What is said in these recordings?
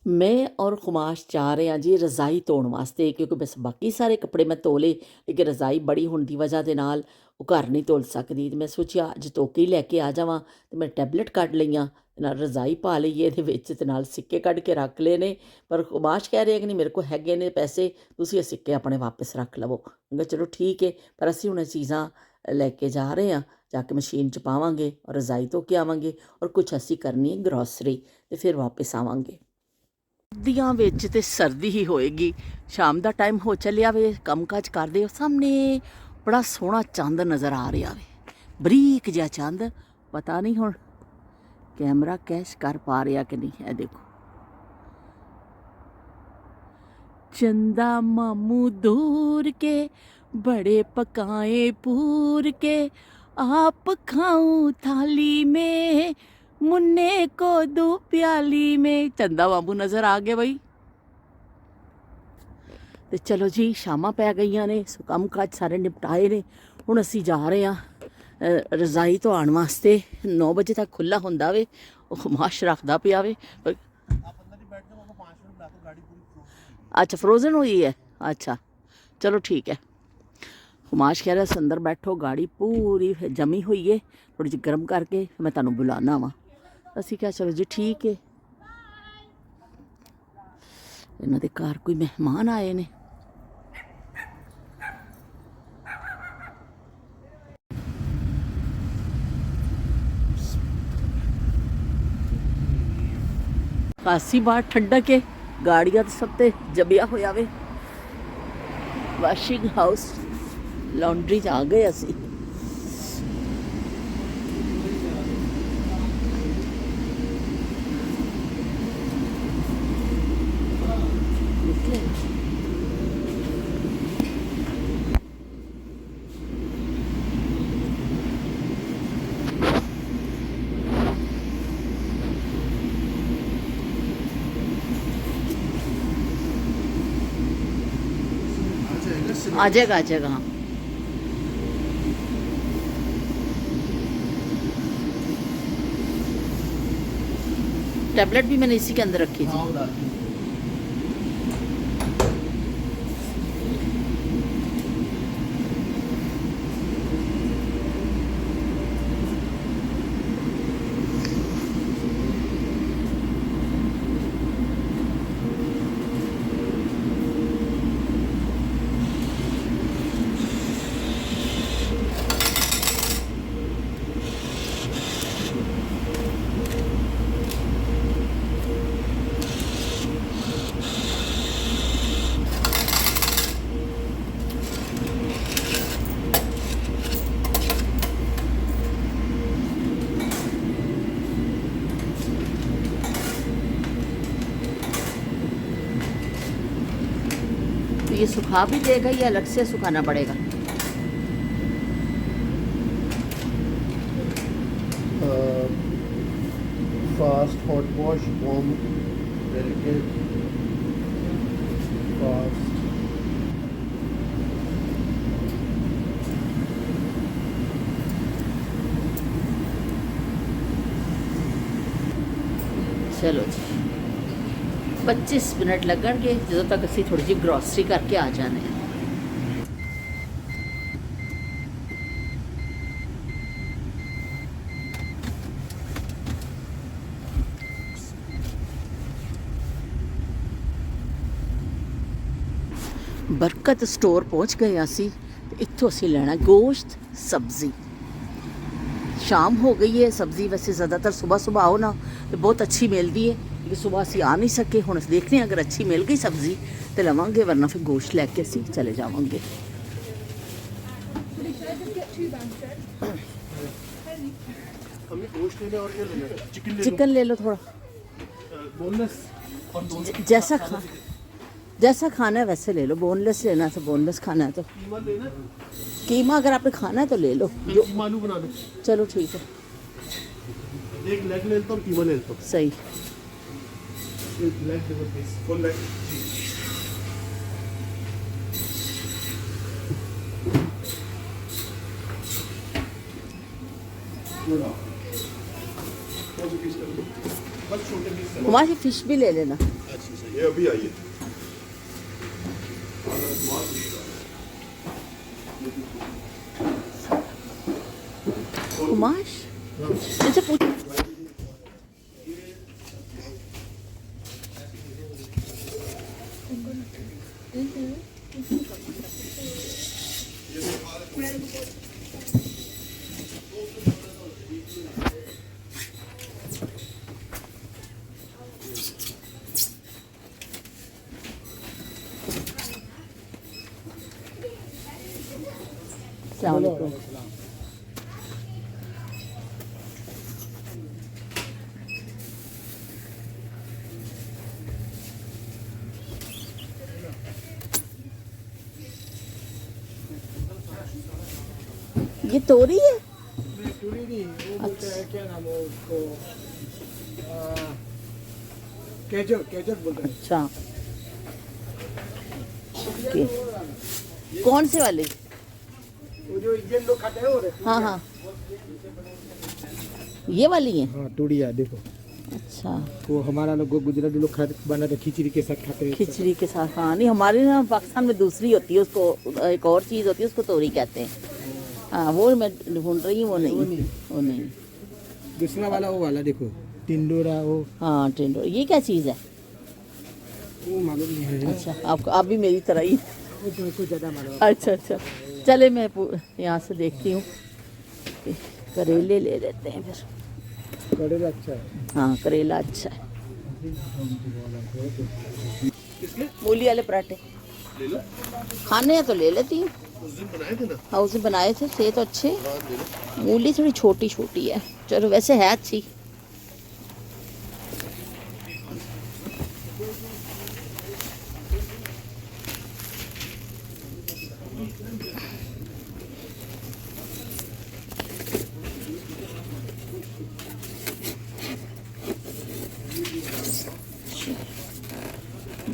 ਮੈਂ ਔਰ ਖੁਮਾਸ਼ ਜਾ ਰਹੇ ਹਾਂ ਜੀ ਰਜ਼ਾਈ ਧੋਣ ਵਾਸਤੇ, ਕਿਉਂਕਿ ਬਸ ਬਾਕੀ ਸਾਰੇ ਕੱਪੜੇ ਮੈਂ ਧੋ ਲਏ, ਲੇਕਿਨ ਰਜ਼ਾਈ ਬੜੀ ਹੋਣ ਦੀ ਵਜ੍ਹਾ ਦੇ ਨਾਲ ਉਹ ਘਰ ਨਹੀਂ ਧੁਲ ਸਕਦੀ। ਤੇ ਮੈਂ ਸੋਚਿਆ ਅੱਜ ਧੋ ਕੇ ਹੀ ਲੈ ਕੇ ਆ ਜਾਵਾਂ। ਤੇ ਮੈਂ ਟੈਬਲੇਟ ਕੱਢ ਲਈਆਂ, ਤੇ ਨਾਲ ਰਜ਼ਾਈ ਪਾ ਲਈਏ ਇਹਦੇ ਵਿੱਚ, ਤੇ ਨਾਲ ਸਿੱਕੇ ਕੱਢ ਕੇ ਰੱਖ ਲਏ ਨੇ। ਪਰ ਖੁਮਾਸ਼ ਕਹਿ ਰਿਹਾ ਕਿ ਨਹੀਂ, ਮੇਰੇ ਕੋਲ ਹੈਗੇ ਨੇ ਪੈਸੇ, ਤੁਸੀਂ ਇਹ ਸਿੱਕੇ ਆਪਣੇ ਵਾਪਸ ਰੱਖ ਲਵੋ। ਮੈਂ ਕਿਹਾ ਚਲੋ ਠੀਕ ਹੈ, ਪਰ ਅਸੀਂ ਹੁਣ ਇਹ ਚੀਜ਼ਾਂ ਲੈ ਕੇ ਜਾ ਰਹੇ ਹਾਂ, ਜਾ ਕੇ ਮਸ਼ੀਨ 'ਚ ਪਾਵਾਂਗੇ ਔਰ ਰਜ਼ਾਈ ਧੋ ਕੇ ਆਵਾਂਗੇ, ਔਰ ਕੁਛ ਅਸੀਂ ਕਰਨੀ ਹੈ ਗਰੋਸਰੀ, ਤੇ ਫਿਰ ਵਾਪਸ ਆਵਾਂਗੇ। ਸਰਦੀਆਂ ਵਿੱਚ ਤੇ ਸਰਦੀ ਹੀ ਹੋਏਗੀ। ਸ਼ਾਮ ਦਾ ਟਾਈਮ ਹੋ ਚੱਲਿਆ ਵੇ, ਕੰਮ ਕਾਜ ਕਰਦੇ ਹੋ, ਸਾਹਮਣੇ ਬੜਾ ਸੋਹਣਾ ਚੰਦ ਨਜ਼ਰ ਆ ਰਿਹਾ ਵੇ, ਬਰੀਕ ਜਿਹਾ ਚੰਦ। ਪਤਾ ਨਹੀਂ ਹੁਣ ਕੈਮਰਾ ਕੈਚ ਕਰ ਪਾ ਰਿਹਾ ਕਿ ਨਹੀਂ। ਇਹ ਦੇਖੋ, चंदा मामू दूर के बड़े पकाए पूर के, आप खाऊं थाली में मुन्ने को दो प्याली में। चंदा मामू नज़र आ गए बई। ਤੇ ਚਲੋ ਜੀ, ਸ਼ਾਮਾਂ ਪੈ ਗਈਆਂ ਨੇ, ਸੋ ਕੰਮ ਕਾਜ ਸਾਰੇ ਨਿਪਟਾਏ ਨੇ। ਹੁਣ ਅਸੀਂ ਜਾ ਰਹੇ ਹਾਂ ਰਜ਼ਾਈ ਧੋਣ ਵਾਸਤੇ। 9 ਵਜੇ ਤੱਕ ਖੁੱਲ੍ਹਾ ਹੁੰਦਾ ਵੇ। ਉਹ ਖੁਮਾਸ਼ ਰੱਖਦਾ ਪਿਆ ਵੇ। अच्छा फ्रोज़न हुई है, अच्छा चलो ठीक है। खुमाश कह रहा अंदर बैठो, गाड़ी पूरी जमी हुई है, थोड़ी जी गर्म करके मैं तुहानू बुलाना वा। असी क्या चलो जी ठीक है। इन्हां दे घर कोई मेहमान आए ने। खासी बार ठंडक है, गाड़ियां तो सब ते जबिया होया वे। वाशिंग हाउस लॉन्ड्री च आ गए असी। आ जाएगा, आ जाएगा। हाँ, टैबलेट भी मैंने इसी के अंदर रखी थी। तो ये सुखा भी देगा या अलग से सुखाना पड़ेगा? Fast hot wash, warm delicate, fast. चलो जी, 25 मिनट लगणगे, ਜਦੋਂ ਤੱਕ ਅਸੀਂ ਥੋੜੀ ਜਿਹੀ ਗਰੋਸਰੀ ਕਰਕੇ ਆ ਜਾਣੇ ਆ। बरकत स्टोर पहुंच गए ਅਸੀਂ ਤੇ ਇੱਥੋਂ ਅਸੀਂ ਲੈਣਾ ਗੋਸ਼ਤ, सब्जी। शाम हो गई है, सब्ज़ी वैसे ज़्यादातर सुबह सुबह आओ ना तो बहुत अच्छी मिलती है, लेकिन सुबह असी आ नहीं सके। हुण देखते हैं अगर अच्छी मिल गई सब्ज़ी तो लवांगे, वरना फिर गोश्त लैके असी चले जावांगे। चिकन ले लो थोड़ा, जैसा खाना है वैसे ले लो। बोनलेस लेना है तो बोनलेस खाना है तो कीमा अगर आपने खाना है तो ले लो। जो आलू बना दो। चलो ठीक है, एक लेग ले लेता हूँ, कीमा ले लेता हूँ। सही। एक लेग दे दो प्लीज, फुल लेग। हमारी फिश भी ले लेना। ये अभी आई है। कुमाश इनसे पूछ अस्सलाम वालेकुम। ये तोरी है? टूरी नहीं, वो बोलते हैं क्या नाम है उसको, केजर केजर बोलते हैं। अच्छा ओके। कौन से वाले? वो जो इंडियन लोग खाते हैं वो रहती हाँ हाँ ये वाली है। हाँ टूरिया देखो, अच्छा वो हमारा लोग गुजराती लोग खाते बनाते खिचड़ी के साथ खाते हैं। खिचड़ी के साथ। हाँ नहीं हमारे ना पाकिस्तान में दूसरी होती है, उसको एक और चीज़ होती है उसको तोरी कहते हैं। हाँ वो मैं ढूंढ रही हूँ, वो नहीं। दूसरा वाला वो वाला देखो, टिंडोरा वो हाँ टेंडर, ये क्या चीज़ है? मालूम नहीं है। अच्छा आप भी मेरी तरह ही। वो तो कुछ ज़्यादा मालूम। अच्छा चले मैं यहाँ से देखती हूँ। करेले ले लेते हैं फिर। करेला अच्छा है। हाँ करेला अच्छा है। किसके? मूली वाले पराठे ले लो। खाने हैं तो ले लेती हूँ। उस दिन बनाए थे ना। हाँ उस दिन बनाए थे तो अच्छे। हाँ ले लो। मूली थोड़ी छोटी छोटी है, चलो वैसे है अच्छी।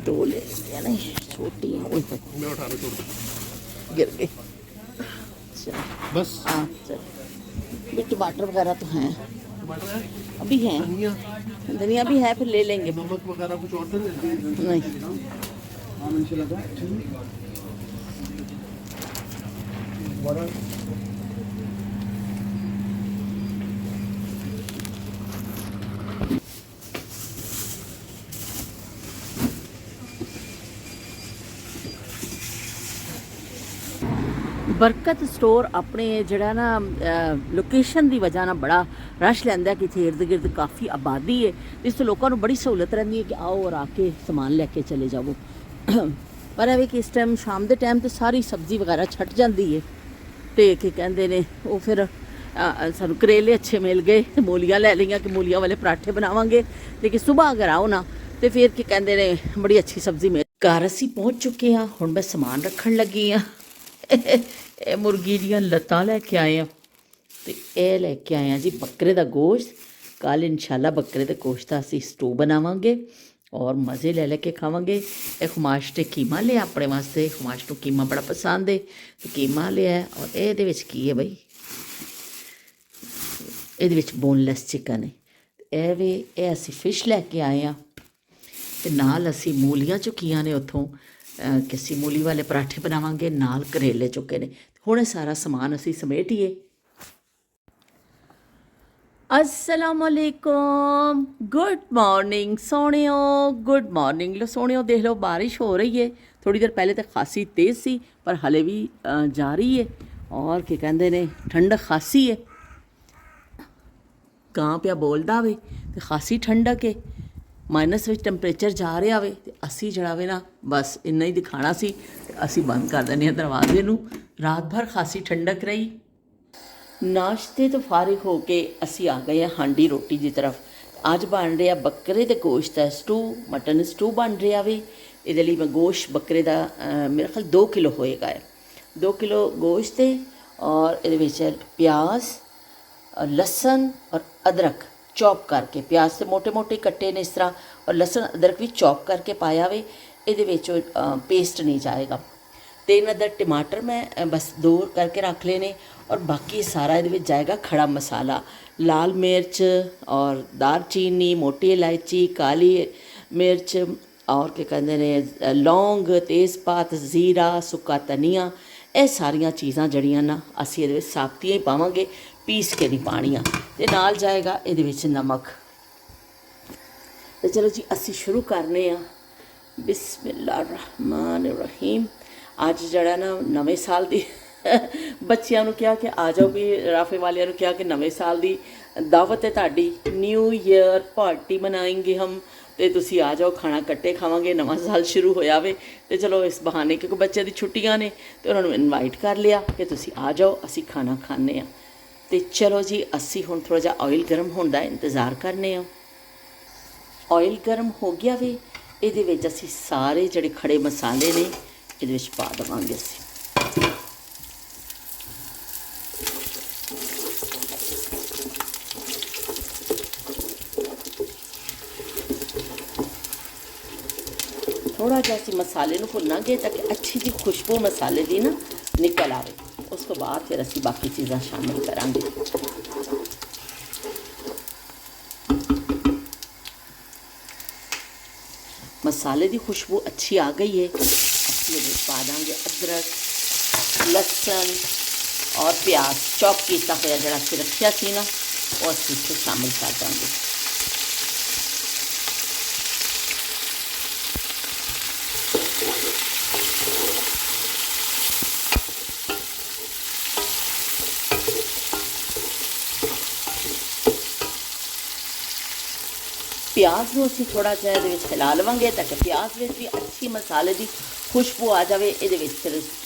दो ले लेते हैं, नहीं छोटी है। ओए होए, मैं उठा रहा छोड़ दो। गिर गई। चलो बस हाँ चलो। भी टमाटर वगैरह तो हैं, टमाटर है, अभी हैं, धनिया, धनिया भी है, फिर ले लेंगे। नमक वगैरह कुछ और तो नहीं। नहीं बरकत स्टोर अपने जड़ा ना लोकेशन की वजह ना बड़ा रश लैंदा कि इत्थे इर्द गिर्द काफ़ी आबादी है, इस तो लोगों को बड़ी सहूलत रहती है कि आओ और आके समान लैके चले जाओ। पर है कि इस टाइम शाम के टाइम तो सारी सब्जी वगैरह छट जाती है, तो कि कहते ने वो फिर सानू करेले अच्छे मिल गए, मूलियाँ लै लियाँ कि मूलियाँ वाले पराठे बनावांगे। लेकिन सुबह अगर आओ ना तो फिर कि कहते ने बड़ी अच्छी सब्जी मिल। घर असी पहुँच चुके हाँ, हुण मैं समान रखन लगी हाँ। ਇਹ ਮੁਰਗੀ ਦੀਆਂ ਲੱਤਾਂ ਲੈ ਕੇ ਆਏ ਆ ਤੇ ਇਹ ਲੈ ਕੇ ਆਏ ਆ ਜੀ ਬੱਕਰੇ ਦਾ ਗੋਸ਼ਤ। ਕੱਲ ਇਨਸ਼ਾਅੱਲਾ ਬੱਕਰੇ ਦੇ ਗੋਸ਼ਤ ਦਾ ਅਸੀਂ ਸਟੂ ਬਣਾਵਾਂਗੇ ਔਰ ਮਜ਼ੇ ਲੈ ਕੇ ਖਾਵਾਂਗੇ। ਇਹ ਖੁਮਾਸ਼ ਤੇ ਕੀਮਾ ਲਿਆ ਆਪਣੇ ਵਾਸਤੇ, ਖੁਮਾਸ਼ ਨੂੰ ਕੀਮਾ ਬੜਾ ਪਸੰਦ ਹੈ ਤੇ ਕੀਮਾ ਲਿਆ। ਔਰ ਇਹਦੇ ਵਿੱਚ ਕੀ ਹੈ ਬਈ, ਇਹਦੇ ਵਿੱਚ ਬੋਨਲੈਸ ਚਿਕਨ ਹੈ। ਇਹ ਅਸੀਂ ਫਿਸ਼ ਲੈ ਕੇ ਆਏ ਆ ਤੇ ਨਾਲ ਅਸੀਂ ਮੂਲੀਆਂ ਚੁੱਕੀਆਂ ਨੇ ਉੱਥੋਂ ਕਿ ਅਸੀਂ मूली वाले पराठे बनावांगे, नाल करेले चुके ने। हुणे सारा समान असी समेटिए। अस्सलाम वालेकुम, गुड मॉर्निंग सोहणियो, गुड मॉर्निंग। लो सोहणियो देख लो बारिश हो रही है, थोड़ी देर पहले तो खासी तेज़ सी पर हले भी जा रही है। और क्या कहते ने ठंडक खासी है, कां पिया बोलदा वे ते खासी ठंडक है। माइनस में टैंपरेचर जा रहा वे ते असी जड़ा वे ना बस इन्ना ही दिखाना सी ते असी बंद कर देने दरवाजे नूं। रात भर खासी ठंडक रही। नाश्ते तो फारिग हो के असी आ गए हैं हांडी रोटी की तरफ। अज बन रहा बकरे के गोश्त का स्टू, मटन स्टू बन रहा वे। ये लिए मैं गोश्त बकरे का मेरा ख्याल 2 किलो होएगा है, 2 किलो गोश्त है। और ये प्याज और लसन और अदरक चॉप करके, प्याज से मोटे मोटे कट्टे ने इस तरह, और लसन अदरक भी चॉप करके पाया वे। ये पेस्ट नहीं जाएगा। 3 अदर टमाटर मैं बस 2 करके रख लेने। और बाकी सारा ये जाएगा खड़ा मसाला, लाल मिर्च और दालचीनी, मोटी इलायची, काली मिर्च ਔਰ ਕੀ ਕਹਿੰਦੇ ਨੇ ਲੌਂਗ, ਤੇਜ਼ਪਾਤ, ਜ਼ੀਰਾ, ਸੁੱਕਾ ਧਨੀਆ, ਇਹ ਸਾਰੀਆਂ ਚੀਜ਼ਾਂ ਜਿਹੜੀਆਂ ਨਾ ਅਸੀਂ ਇਹਦੇ ਵਿੱਚ ਸਾਬਤੀਆਂ ਹੀ ਪਾਵਾਂਗੇ, ਪੀਸ ਕੇ ਨਹੀਂ ਪਾਉਣੀਆਂ। ਅਤੇ ਨਾਲ ਜਾਏਗਾ ਇਹਦੇ ਵਿੱਚ ਨਮਕ। ਤੇ ਚਲੋ ਜੀ ਅਸੀਂ ਸ਼ੁਰੂ ਕਰਨੇ ਆ। ਬਿਸਮਿਲ੍ਲਾਹਿਰ ਰਹਿਮਾਨਿਰ ਰਹੀਮ। ਅੱਜ ਜਿਹੜਾ ਨਾ ਨਵੇਂ ਸਾਲ ਦੀ ਬੱਚਿਆਂ ਨੂੰ ਕਿਹਾ ਕਿ ਆ ਜਾਓ, ਵੀ ਰਾਫੇ ਵਾਲਿਆਂ ਨੂੰ ਕਿਹਾ ਕਿ ਨਵੇਂ ਸਾਲ ਦੀ ਦਾਵਤ ਹੈ ਤੁਹਾਡੀ, ਨਿਊ ਈਅਰ ਪਾਰਟੀ ਮਨਾਏਂਗੇ ਹਮ, ਅਤੇ ਤੁਸੀਂ ਆ ਜਾਓ, ਖਾਣਾ ਇਕੱਠੇ ਖਾਵਾਂਗੇ, ਨਵਾਂ ਸਾਲ ਸ਼ੁਰੂ ਹੋਇਆ ਵੇ। ਅਤੇ ਚਲੋ ਇਸ ਬਹਾਨੇ ਕਿਉਂਕਿ ਬੱਚਿਆਂ ਦੀ ਛੁੱਟੀਆਂ ਨੇ ਅਤੇ ਉਹਨਾਂ ਨੂੰ ਇਨਵਾਈਟ ਕਰ ਲਿਆ ਕਿ ਤੁਸੀਂ ਆ ਜਾਓ, ਅਸੀਂ ਖਾਣਾ ਖਾਂਦੇ ਹਾਂ। ਅਤੇ ਚਲੋ ਜੀ ਅਸੀਂ ਹੁਣ ਥੋੜ੍ਹਾ ਜਿਹਾ ਆਇਲ ਗਰਮ ਹੋਣ ਦਾ ਇੰਤਜ਼ਾਰ ਕਰਨੇ ਹਾਂ। ਆਇਲ ਗਰਮ ਹੋ ਗਿਆ ਵੇ, ਇਹਦੇ ਵਿੱਚ ਅਸੀਂ ਸਾਰੇ ਜਿਹੜੇ ਖੜੇ ਮਸਾਲੇ ਨੇ ਇਹਦੇ ਵਿੱਚ ਪਾ ਦੇਵਾਂਗੇ ਅਸੀਂ। ਥੋੜ੍ਹਾ ਜਿਹਾ ਅਸੀਂ ਮਸਾਲੇ ਨੂੰ ਭੁੰਨਾਂਗੇ ਤਾਂ ਕਿ ਅੱਛੀ ਜਿਹੀ ਖੁਸ਼ਬੂ ਮਸਾਲੇ ਦੀ ਨਾ ਨਿਕਲ ਆਵੇ। ਉਸ ਤੋਂ ਬਾਅਦ ਫਿਰ ਅਸੀਂ ਬਾਕੀ ਚੀਜ਼ਾਂ ਸ਼ਾਮਿਲ ਕਰਾਂਗੇ। ਮਸਾਲੇ ਦੀ ਖੁਸ਼ਬੂ ਅੱਛੀ ਆ ਗਈ ਹੈ, ਅਸੀਂ ਇਹਦੇ ਪਾ ਦਾਂਗੇ ਅਦਰਕ, ਲਸਣ ਔਰ ਪਿਆਜ਼ ਚੌਪ ਕੀਤਾ ਹੋਇਆ ਜਿਹੜਾ ਅਸੀਂ ਰੱਖਿਆ ਸੀ ਨਾ, ਉਹ ਅਸੀਂ ਇੱਥੇ ਸ਼ਾਮਿਲ ਕਰ ਦਾਂਗੇ। ਪਿਆਜ਼ ਨੂੰ ਅਸੀਂ ਥੋੜ੍ਹਾ ਜਿਹਾ ਇਹਦੇ ਵਿੱਚ ਹਿਲਾ ਲਵਾਂਗੇ ਤਾਂ ਕਿ ਪਿਆਜ਼ ਵਿੱਚ ਵੀ ਅੱਛੀ ਮਸਾਲੇ ਦੀ ਖੁਸ਼ਬੂ ਆ ਜਾਵੇ। ਇਹਦੇ ਵਿੱਚ ਫਿਰ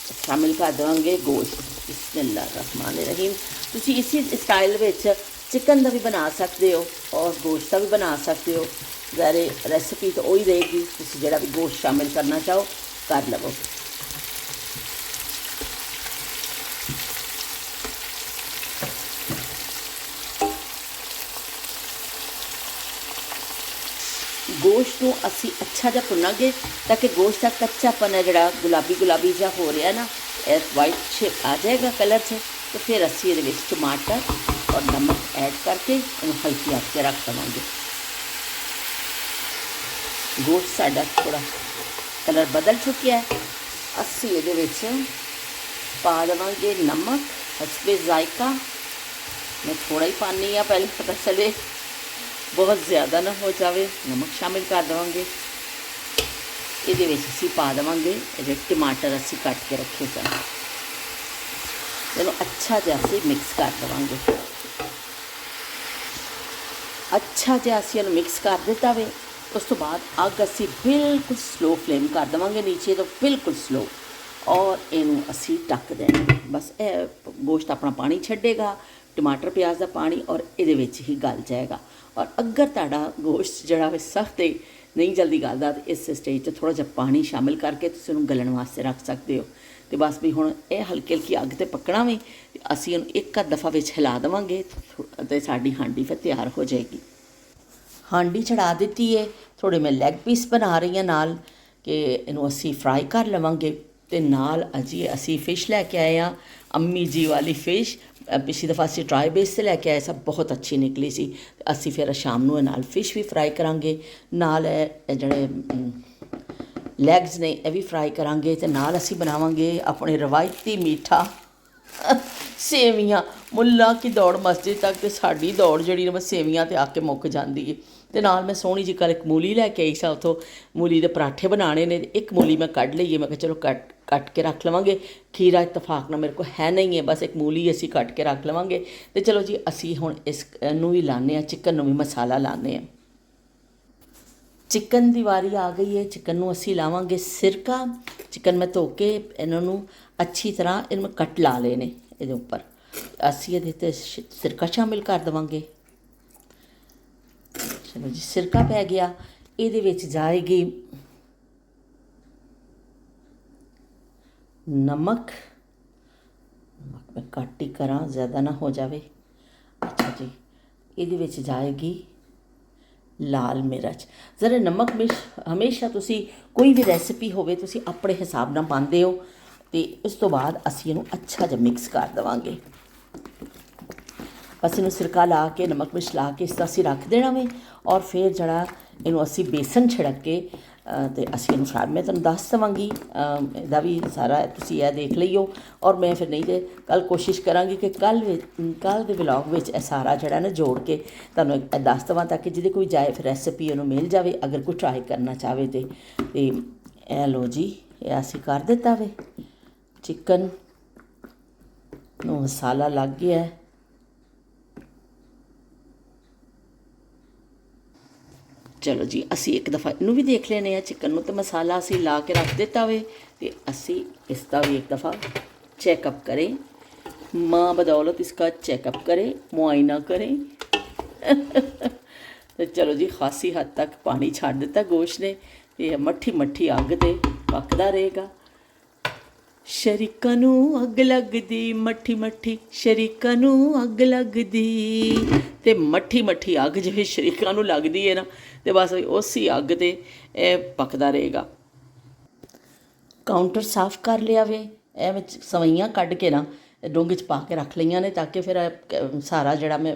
ਸ਼ਾਮਿਲ ਕਰ ਦੇਵਾਂਗੇ ਗੋਸ਼ਤ। ਬਿਸਮਿਲ੍ਲਾਹਿਰ ਰਹਿਮਾਨਿਰ ਰਹੀਮ। ਤੁਸੀਂ ਇਸੇ ਸਟਾਈਲ ਵਿੱਚ ਚਿਕਨ ਦਾ ਵੀ ਬਣਾ ਸਕਦੇ ਹੋ ਔਰ ਗੋਸ਼ਤ ਦਾ ਵੀ ਬਣਾ ਸਕਦੇ ਹੋ। ਜ਼ਾਰੇ ਰੈਸਿਪੀ ਤਾਂ ਉਹੀ ਰਹੇਗੀ, ਤੁਸੀਂ ਜਿਹੜਾ ਵੀ ਗੋਸ਼ਤ ਸ਼ਾਮਿਲ ਕਰਨਾ ਚਾਹੋ ਕਰ ਲਵੋ। ਗੋਸ਼ਤ ਨੂੰ ਅਸੀਂ ਅੱਛਾ ਜਿਹਾ ਭੁੰਨਾਂਗੇ ਤਾਂ ਕਿ ਗੋਸ਼ਤ ਦਾ ਕੱਚਾਪਨ ਹੈ ਜਿਹੜਾ ਗੁਲਾਬੀ ਜਿਹਾ ਹੋ ਰਿਹਾ ਨਾ, ਇਹ ਵਾਈਟ ਸ਼ੇਪ ਆ ਜਾਏਗਾ ਕਲਰ 'ਚ। ਅਤੇ ਫਿਰ ਅਸੀਂ ਇਹਦੇ ਵਿੱਚ ਟਮਾਟਰ ਔਰ ਨਮਕ ਐਡ ਕਰਕੇ ਇਹਨੂੰ ਹਲਕੀ ਅੱਗ 'ਤੇ ਰੱਖ ਦੇਵਾਂਗੇ। ਗੋਸ਼ਤ ਸਾਡਾ ਥੋੜ੍ਹਾ ਕਲਰ ਬਦਲ ਚੁੱਕਿਆ ਹੈ। ਅਸੀਂ ਇਹਦੇ ਵਿੱਚ ਪਾ ਦੇਵਾਂਗੇ ਨਮਕ ਹਸਬੇ ਜ਼ਾਇਕਾ। ਮੈਂ ਥੋੜ੍ਹਾ ਹੀ ਪਾਉਂਦੀ ਹਾਂ, ਪਹਿਲੇ ਪਤਾ ਚੱਲੇ ਬਹੁਤ ਜ਼ਿਆਦਾ ਨਾ ਹੋ ਜਾਵੇ। ਨਮਕ ਸ਼ਾਮਿਲ ਕਰ ਦੇਵਾਂਗੇ। ਇਹਦੇ ਵਿੱਚ ਅਸੀਂ ਪਾ ਦੇਵਾਂਗੇ ਜਿਹੜੇ ਟਮਾਟਰ ਅਸੀਂ ਕੱਟ ਕੇ ਰੱਖੇ ਸਨ, ਇਹਨੂੰ ਅੱਛਾ ਜਿਹਾ ਅਸੀਂ ਮਿਕਸ ਕਰ ਦੇਵਾਂਗੇ। ਅੱਛਾ ਜਿਹਾ ਅਸੀਂ ਇਹਨੂੰ ਮਿਕਸ ਕਰ ਦਿੱਤਾ ਵੇ। ਉਸ ਤੋਂ ਬਾਅਦ ਅੱਗ ਅਸੀਂ ਬਿਲਕੁਲ ਸਲੋ ਫਲੇਮ ਕਰ ਦੇਵਾਂਗੇ, ਨੀਚੇ ਤੋਂ ਬਿਲਕੁਲ ਸਲੋ, ਔਰ ਇਹਨੂੰ ਅਸੀਂ ਢੱਕ ਦੇਣਾ। ਬਸ ਇਹ ਗੋਸ਼ਤ ਆਪਣਾ ਪਾਣੀ ਛੱਡੇਗਾ, ਟਮਾਟਰ ਪਿਆਜ਼ ਦਾ ਪਾਣੀ, ਔਰ ਇਹਦੇ ਵਿੱਚ ਹੀ ਗਲ ਜਾਏਗਾ। ਔਰ ਅਗਰ ਤੁਹਾਡਾ ਗੋਸ਼ਤ ਜਿਹੜਾ ਉਹ ਸਖਤ ਹੈ, ਨਹੀਂ ਜਲਦੀ ਗਲਦਾ, ਤਾਂ ਇਸ ਸਟੇਜ 'ਤੇ ਥੋੜ੍ਹਾ ਜਿਹਾ ਪਾਣੀ ਸ਼ਾਮਿਲ ਕਰਕੇ ਤੁਸੀਂ ਉਹਨੂੰ ਗਲਣ ਵਾਸਤੇ ਰੱਖ ਸਕਦੇ ਹੋ। ਅਤੇ ਬਸ ਵੀ ਹੁਣ ਇਹ ਹਲਕੀ ਅੱਗ 'ਤੇ ਪੱਕਣਾ ਵੇ, ਅਸੀਂ ਇਹਨੂੰ ਇੱਕ ਅੱਧ ਦਫਾ ਵਿੱਚ ਹਿਲਾ ਦੇਵਾਂਗੇ ਅਤੇ ਸਾਡੀ ਹਾਂਡੀ ਫਿਰ ਤਿਆਰ ਹੋ ਜਾਏਗੀ। ਹਾਂਡੀ ਚੜ੍ਹਾ ਦਿੱਤੀ ਹੈ। ਥੋੜ੍ਹੇ ਮੈਂ ਲੈਗ ਪੀਸ ਬਣਾ ਰਹੀ ਹਾਂ ਨਾਲ, ਕਿ ਇਹਨੂੰ ਅਸੀਂ ਫਰਾਈ ਕਰ ਲਵਾਂਗੇ। ਅਤੇ ਨਾਲ ਅਜੀ ਅਸੀਂ ਫਿਸ਼ ਲੈ ਕੇ ਆਏ ਹਾਂ, ਅੰਮੀ ਜੀ ਵਾਲੀ ਫਿਸ਼। ਪਿਛਲੀ ਦਫਾ ਅਸੀਂ ਟਰਾਈ ਬੇਸ 'ਤੇ ਲੈ ਕੇ ਆਏ ਸਾਂ, ਬਹੁਤ ਅੱਛੀ ਨਿਕਲੀ ਸੀ। ਅਸੀਂ ਫਿਰ ਸ਼ਾਮ ਨੂੰ ਇਹ ਨਾਲ ਫਿਸ਼ ਵੀ ਫਰਾਈ ਕਰਾਂਗੇ, ਨਾਲ ਇਹ ਜਿਹੜੇ ਲੈਗਸ ਨੇ ਇਹ ਵੀ ਫਰਾਈ ਕਰਾਂਗੇ। ਅਤੇ ਨਾਲ ਅਸੀਂ ਬਣਾਵਾਂਗੇ ਆਪਣੇ ਰਵਾਇਤੀ ਮੀਠਾ ਸੇਵੀਆਂ। ਮੁੱਲਾ ਕੀ ਦੌੜ ਮਸਜਿਦ ਤੱਕ, ਅਤੇ ਸਾਡੀ ਦੌੜ ਜਿਹੜੀ ਨਾ ਸੇਵੀਆਂ 'ਤੇ ਆ ਕੇ ਮੁੱਕ ਜਾਂਦੀ ਹੈ। ਅਤੇ ਨਾਲ ਮੈਂ ਸੋਹਣੀ ਜਿਹੀ ਕੱਲ੍ਹ ਇੱਕ ਮੂਲੀ ਲੈ ਕੇ ਆਈ ਸਾਂ, ਉੱਥੋਂ ਮੂਲੀ ਦੇ ਪਰਾਠੇ ਬਣਾਉਣੇ ਨੇ। ਇੱਕ ਮੂਲੀ ਮੈਂ ਕੱਢ ਲਈਏ, ਮੈਂ ਕਿਹਾ ਚਲੋ ਕੱਟ ਕੇ ਰੱਖ ਲਵਾਂਗੇ। ਖੀਰਾ ਇਤਫਾਕ ਨਾਲ ਮੇਰੇ ਕੋਲ ਹੈ ਨਹੀਂ ਹੈ, ਬਸ ਇੱਕ ਮੂਲੀ ਅਸੀਂ ਕੱਟ ਕੇ ਰੱਖ ਲਵਾਂਗੇ। ਅਤੇ ਚਲੋ ਜੀ ਅਸੀਂ ਹੁਣ ਇਸ ਨੂੰ ਵੀ ਲਾਉਂਦੇ ਹਾਂ, ਚਿਕਨ ਨੂੰ ਵੀ ਮਸਾਲਾ ਲਾਉਂਦੇ ਹਾਂ। ਚਿਕਨ ਦੀ ਵਾਰੀ ਆ ਗਈ ਹੈ। ਚਿਕਨ ਨੂੰ ਅਸੀਂ ਲਾਵਾਂਗੇ ਸਿਰਕਾ। ਚਿਕਨ ਮੈਂ ਧੋ ਕੇ ਇਹਨਾਂ ਨੂੰ ਅੱਛੀ ਤਰ੍ਹਾਂ ਇਹਨੂੰ ਕੱਟ ਲਾ ਲਏ ਨੇ। ਇਹਦੇ ਉੱਪਰ ਅਸੀਂ ਇਹਦੇ 'ਤੇ ਸਿਰਕਾ ਸ਼ਾਮਿਲ ਕਰ ਦੇਵਾਂਗੇ। ਚਲੋ ਜੀ ਸਿਰਕਾ ਪੈ ਗਿਆ। ਇਹਦੇ ਵਿੱਚ ਜਾਏਗੀ ਨਮਕ ਮੈਂ ਘੱਟ ਹੀ ਕਰਾਂ, ਜ਼ਿਆਦਾ ਨਾ ਹੋ ਜਾਵੇ। ਅੱਛਾ ਜੀ, ਇਹਦੇ ਵਿੱਚ ਜਾਏਗੀ ਲਾਲ ਮਿਰਚ। ਜ਼ਰਾ ਨਮਕ ਮਿਰਚ ਹਮੇਸ਼ਾ ਤੁਸੀਂ ਕੋਈ ਵੀ ਰੈਸਿਪੀ ਹੋਵੇ ਤੁਸੀਂ ਆਪਣੇ ਹਿਸਾਬ ਨਾਲ ਪਾਉਂਦੇ ਹੋ। ਅਤੇ ਉਸ ਤੋਂ ਬਾਅਦ ਅਸੀਂ ਇਹਨੂੰ ਅੱਛਾ ਜਿਹਾ ਮਿਕਸ ਕਰ ਦੇਵਾਂਗੇ। ਬਸ ਇਹਨੂੰ ਸਿਰਕਾ ਲਾ ਕੇ ਨਮਕ ਮਿਰਚ ਲਾ ਕੇ ਇਸ ਤਰ੍ਹਾਂ ਅਸੀਂ ਰੱਖ ਦੇਣਾ ਵੇ। ਔਰ ਫਿਰ ਜਿਹੜਾ ਇਹਨੂੰ ਅਸੀਂ ਬੇਸਨ ਛਿੜਕ ਕੇ ਅਤੇ ਅਸੀਂ ਇਹਨੂੰ ਫਰਾ ਮੈਂ ਤੁਹਾਨੂੰ ਦੱਸ ਦੇਵਾਂਗੀ ਇਹਦਾ ਵੀ ਸਾਰਾ ਤੁਸੀਂ ਇਹ ਦੇਖ ਲਈਓ। ਔਰ ਮੈਂ ਫਿਰ ਨਹੀਂ ਤੇ ਕੱਲ੍ਹ ਕੋਸ਼ਿਸ਼ ਕਰਾਂਗੀ ਕਿ ਕੱਲ੍ਹ ਦੇ ਵਲੌਗ ਵਿੱਚ ਇਹ ਸਾਰਾ ਜਿਹੜਾ ਨਾ ਜੋੜ ਕੇ ਤੁਹਾਨੂੰ ਇਹ ਦੱਸ ਦੇਵਾਂ, ਤਾਂ ਕਿ ਜਿਹਦੇ ਕੋਈ ਜਾਏ ਫਿਰ ਰੈਸਪੀ ਉਹਨੂੰ ਮਿਲ ਜਾਵੇ ਅਗਰ ਕੋਈ ਟਰਾਈ ਕਰਨਾ ਚਾਹਵੇ ਤੇ ਇਹ ਲਓ ਜੀ, ਇਹ ਅਸੀਂ ਕਰ ਦਿੱਤਾ ਵੇ। ਚਿਕਨ ਨੂੰ ਮਸਾਲਾ ਲੱਗ ਗਿਆ ਹੈ। ਚਲੋ ਜੀ, ਅਸੀਂ ਇੱਕ ਦफ़ਾ ਇਹਨੂੰ ਵੀ ਦੇਖ ਲੈਂਦੇ ਹਾਂ ਚਿਕਨ ਨੂੰ, ਤਾਂ ਮਸਾਲਾ ਅਸੀਂ ਲਾ ਕੇ ਰੱਖ ਦਿੱਤਾ ਵੇ ਤੇ ਅਸੀਂ इसका भी एक दफ़ा चेकअप करें, माँ बदौलत इसका चेकअप करें, मुआयना करें। तो चलो जी, खासी हद तक पानी छड़ दिता गोश्त ने, ये मट्ठी मट्ठी अग ते पकदा रहेगा। शरीकां नूं अग लगदी मट्ठी मट्ठी, शरीकां नूं अग लगदी, ते मट्ठी मट्ठी अग जिवें शरीकां नूं लगदी है ना, ते बस उसी अग ते पकदा रहेगा। काउंटर साफ़ कर लिया वे, सवैयां कढ़ के ना डोंगे च पा के रख लईयां ने, ताकि फिर सारा जिहड़ा मैं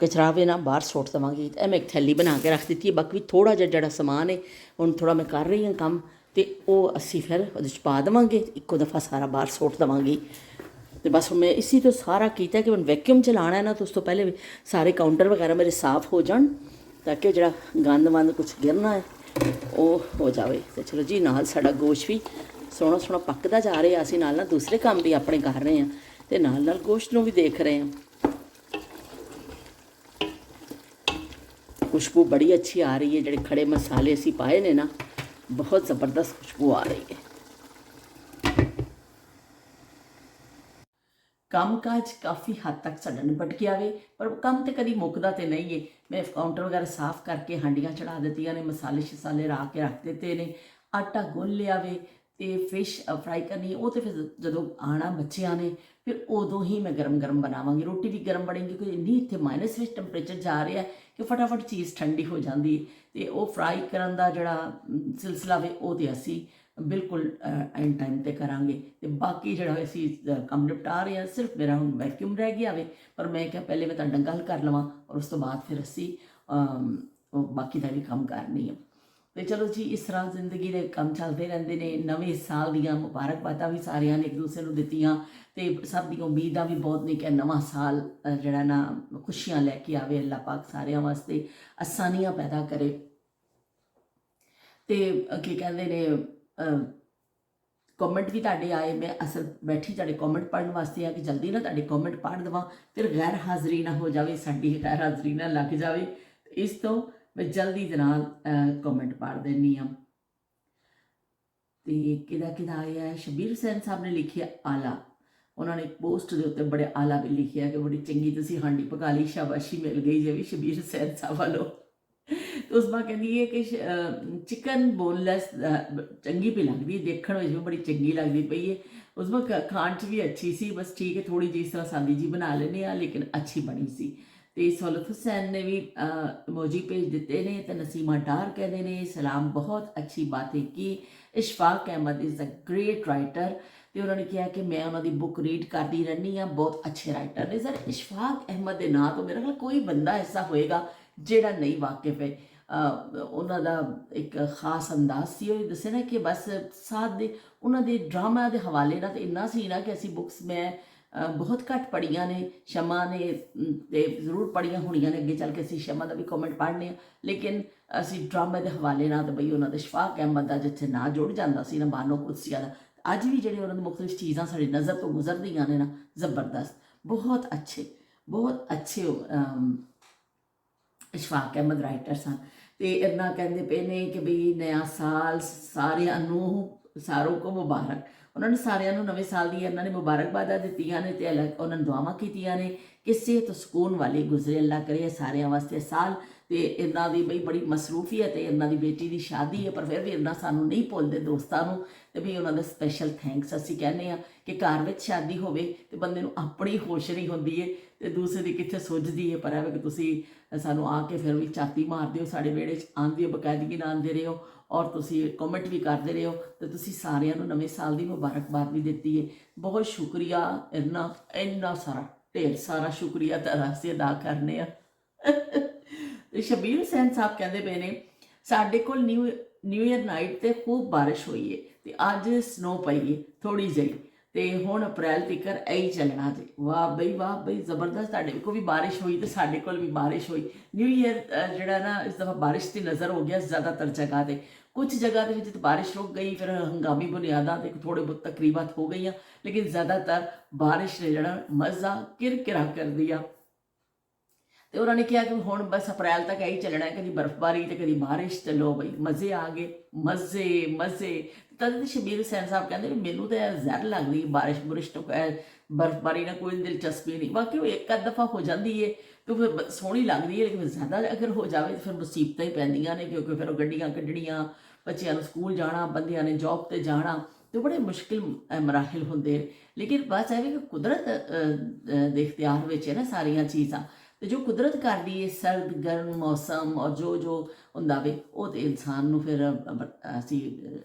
कचरा वे ना बाहर सुੱਟ देवांगी। मैं एक थैली बना के रख दी है। बाकी थोड़ा जिहा जिहड़ा समान है हुण थोड़ा मैं कर रही हाँ काम, तो वह असी फिर उहदे च पा देवांगे, इक्को दफ़ा सारा बाहर सुੱਟ देवांगी। तो बस मैं इसी तो सारा किया कि मैं वैक्यूम चलाना है ना, तो उस तो पहले सारे काउंटर वगैरह मेरे साफ़ हो जान, ताकि जिहड़ा गंद वंद कुछ गिरना है ਉਹ ਹੋ ਜਾਵੇ। ਤੇ ਚਲੋ ਜੀ, ਨਾਲ ਸਾਡਾ ਗੋਸ਼ਤ ਵੀ ਸੋਹਣਾ ਸੋਹਣਾ ਪੱਕਦਾ ਜਾ ਰਿਹਾ। ਅਸੀਂ ਨਾਲ ਨਾਲ ਦੂਸਰੇ ਕੰਮ ਵੀ ਆਪਣੇ ਕਰ ਰਹੇ ਹਾਂ ਤੇ ਨਾਲ ਨਾਲ ਗੋਸ਼ਤ ਨੂੰ ਵੀ ਦੇਖ ਰਹੇ ਹਾਂ। ਖੁਸ਼ਬੂ ਬੜੀ ਅੱਛੀ ਆ ਰਹੀ ਹੈ। ਜਿਹੜੇ ਖੜੇ ਮਸਾਲੇ ਅਸੀਂ ਪਾਏ ਨੇ ਨਾ, ਬਹੁਤ ਜ਼ਬਰਦਸਤ ਖੁਸ਼ਬੂ ਆ ਰਹੀ ਹੈ। ਕੰਮ ਕਾਜ ਕਾਫੀ ਹੱਦ ਤੱਕ ਸਾਡਾ ਨਿਪਟ ਗਿਆ ਵੇ, ਪਰ ਕੰਮ ਤੇ ਕਦੀ ਮੁੱਕਦਾ ਤੇ ਨਹੀਂ ਹੈ। ਮੈਂ ਕਾउंटर वगैरह साफ़ करके हांडियाँ चढ़ा दित्तियां ने, मसाले शसाले ला के रख दिते ने, आटा गुन लिया वे, तो फिश फ्राई करनी वो तो फिर जदों आना बच्चियां ने फिर उदों ही मैं गरम गरम बनावांगी। रोटी भी गरम बनेगी, क्योंकि इन्नी इत्थे माइनस में टैंपरेचर जा रहा है कि फटाफट चीज़ ठंडी हो जाती है। तो वो फ्राई करन दा जिहड़ा सिलसिला वे वो तो असी बिल्कुल एंड टाइम ते करांगे। तो बाकी जिहड़ा असी काम निपटा रहे हैं, सिर्फ मेरा हुण वैक्यूम रह गया वे, पर मैं क्या पहले मैं तुहाडे नाल गल कर लवां और उस तो बाद फिर असी बाकी का भी काम करनी है। तो चलो जी, इस तरह जिंदगी के काम चलते रहते हैं। नवे साल दियां मुबारकबादां भी सारियां ने एक दूसरे को दित्तियां, ते सब दी उम्मीदां भी बहुत ने कि नवा साल जिहड़ा ना खुशियां लैके आवे, अल्लाह पाक सारियां वास्ते आसानियां पैदा करे। तो की कहते हैं कॉमेंट भी तुहाडे आए, मैं असल बैठी तुहाडे कॉमेंट पढ़ने वास्ते आ कि जल्दी ना तुहाडे कॉमेंट पढ़ देवां, फिर गैर हाज़री ना हो जाए, साडी गैर हाज़री ना लग जाए। इस तो मैं जल्दी दे नाल कॉमेंट पढ़ देनी हाँ। तो किदा आया है, शबीर हुसैन साहब ने लिखिया आला, उन्होंने एक पोस्ट के उत्ते बड़े आला भी लिखिया कि बड़ी चंगी तुसीं हांडी पका ली, शाबाशी मिल गई जी भी शबीर हुसैन साहब वालों। तो उस बार कहती है कि चिकन बोनलैस चंगी भी लगती है, देखने में भी बड़ी चंगी लगती पई है। उस बार खाण च भी अच्छी सी, बस ठीक है थोड़ी जी इस तरह सादी जी बना लेने आ, लेकिन अच्छी बनी सी। तो सहूलत हुसैन ने भी इमोजी भेज दिते ने। तो नसीमा डार कहते हैं सलाम, बहुत अच्छी बातें की। Ishfaq Ahmad is a great writer. तो उन्होंने कहा कि मैं उन्होंने बुक रीड करती रहनी हाँ, बहुत अच्छे राइटर ने सर। इशफाक अहमद के नाम तो मेरा ख्याल कोई बंदा ऐसा होएगा ਜਿਹੜਾ नहीं वाकिफ है। उन्हों का एक खास अंदाज सी, दसे ना कि बस साथ दे उन्होंने ड्रामा के हवाले ना तो इन्ना सी ना कि असी बुक्स मैं बहुत घट पढ़िया ने, शमा ने जरूर पढ़िया होनिया ने, अगे चल के असी शमा का भी कॉमेंट पढ़ने, लेकिन असी ड्रामे के हवाले ना तो बई उन्होंने इशफाक अहमद का जिथे ना जुड़ जाता सी ना बानो कुदसिया का, अज भी जो उन्होंने मुख्तलिफ चीज़ां साड़ी नज़र तो गुजरदियां ने ना, ज़बरदस्त, बहुत अच्छे इशफाक अहमद राइटर सन। तो इन्ना कहते पे ने कि बई नया साल सारों को मुबारक। उन्होंने सारिਆਂ ਨੂੰ नवे साल दी इन्होंने मुबारकबादा दित्तियां ने, तो उन्होंने दुआवां कीतियां ने कि सेहत सुकून वाली गुजरे, अल्लाह करे सारिਆਂ वास्ते साल। तो इन्हों की बई बड़ी मसरूफीयत है, इन्हों की बेटी की शादी है, पर फिर भी इन्ना सानू नहीं भुलते दोस्तों को। तो भी उन्होंने स्पैशल थैंक्स असी कहने कि घर में शादी होवे तो बंदे नूं अपनी होश नहीं होंदी है, तो दूसरे की कित्थे सुझदी है। पर है कि तुसी सानू आके फिर भी छाती मारते हो, साढ़े बेड़े आंदे हो, बकायदगी ना आते रहे हो, और तुसी कॉमेंट भी करते रहे हो। तो तुसी सारिਆਂ ਨੂੰ नवे साल की मुबारकबाद भी दी है। बहुत शुक्रिया, इन्ना सारा ढेर सारा शुक्रिया तरह से अदा करने। शबीर हुसैन साहब कहते पे ने ਸਾਡੇ ਕੋਲ ਨਿਊ ਈਅਰ ਨਾਈਟ ਤੇ ਖੂਬ ਬਾਰਿਸ਼ ਹੋਈ ਹੈ ਤੇ ਅੱਜ ਸਨੋ ਪਈ ਹੈ ਥੋੜੀ ਜਿਹੀ, ਤੇ ਹੁਣ ਅਪ੍ਰੈਲ ਤੀਕਰ ਇਹੀ ਚੱਲਣਾ ਜੀ। ਵਾਹ ਬਈ ਜ਼ਬਰਦਸਤ। ਤੁਹਾਡੇ ਕੋਲ ਵੀ ਬਾਰਿਸ਼ ਹੋਈ ਤੇ ਸਾਡੇ ਕੋਲ ਵੀ ਬਾਰਿਸ਼ ਹੋਈ। ਨਿਊ ਈਅਰ ਜਿਹੜਾ ਨਾ ਇਸ ਦਫਾ ਬਾਰਿਸ਼ ਦੀ ਨਜ਼ਰ ਹੋ ਗਿਆ ਜ਼ਿਆਦਾਤਰ ਜਗ੍ਹਾ ਤੇ। ਕੁਝ ਜਗ੍ਹਾ ਦੇ ਵਿੱਚ ਤਾਂ ਬਾਰਿਸ਼ ਰੁਕ ਗਈ, ਫਿਰ ਹੰਗਾਮੀ ਬੁਨਿਆਦਾਂ ਤੇ ਥੋੜੇ ਬਹੁਤ ਤਕਰੀਬਾਤ ਹੋ ਗਈਆਂ, ਲੇਕਿਨ ਜ਼ਿਆਦਾਤਰ ਬਾਰਿਸ਼ ਨੇ ਜਿਹੜਾ ਮਜ਼ਾ ਕਿਰਕਿਰਾ ਕਰਦੀ ਆ। ਤੇ ਉਹਨਾਂ ਨੇ ਕਿਹਾ ਕਿ ਹੁਣ ਬਸ ਅਪ੍ਰੈਲ ਤੱਕ ਇਹੀ ਚੱਲਣਾ ਹੈ, ਕਦੀ ਬਰਫ਼ਬਾਰੀ ਤੇ ਕਦੀ ਬਾਰਿਸ਼। ਚਲੋ ਬਈ ਮਜ਼ੇ ਆ ਗਏ, ਮਜ਼ੇ। ਤਦ ਤੇ ਸ਼ਬੀਰ ਹੁਸੈਨ ਸਾਹਿਬ ਕਹਿੰਦੇ ਵੀ ਮੈਨੂੰ ਤਾਂ ਜ਼ਹਿਰ ਲੱਗਦੀ ਬਾਰਿਸ਼ ਤੋਂ, ਬਰਫ਼ਬਾਰੀ ਨਾਲ ਕੋਈ ਦਿਲਚਸਪੀ ਨਹੀਂ। ਬਾਕੀ ਉਹ ਇੱਕ ਅੱਧ ਦਫਾ ਹੋ ਜਾਂਦੀ ਹੈ ਤੇ ਫਿਰ ਸੋਹਣੀ ਲੱਗਦੀ ਹੈ, ਲੇਕਿਨ ਜ਼ਿਆਦਾ ਅਗਰ ਹੋ ਜਾਵੇ ਤਾਂ ਫਿਰ ਮੁਸੀਬਤਾਂ ਹੀ ਪੈਂਦੀਆਂ ਨੇ, ਕਿਉਂਕਿ ਫਿਰ ਉਹ ਗੱਡੀਆਂ ਕੱਢਣੀਆਂ, ਬੱਚਿਆਂ ਨੂੰ ਸਕੂਲ ਜਾਣਾ, ਬੰਦਿਆਂ ਨੇ ਜੌਬ ਤੇ ਜਾਣਾ, ਤੇ ਬੜੇ ਮੁਸ਼ਕਿਲ ਮਰਾਹਿਲ ਹੁੰਦੇ ਨੇ। ਲੇਕਿਨ ਬਸ ਇਹ ਵੀ ਕਿ ਕੁਦਰਤ ਦੇ ਇਖਤਿਆਰ ਵਿੱਚ ਹੈ ਨਾ ਸਾਰੀਆਂ ਚੀਜ਼ਾਂ, ਤੇ ਜੋ ਕੁਦਰਤ ਕਰਦੀ ਹੈ ਸਰਦ ਗਰਮ ਮੌਸਮ ਔਰ ਜੋ ਹੁੰਦਾ ਵੇ, ਉਹ ਤੇ ਇਨਸਾਨ ਨੂੰ ਫਿਰ ਅਸੀਂ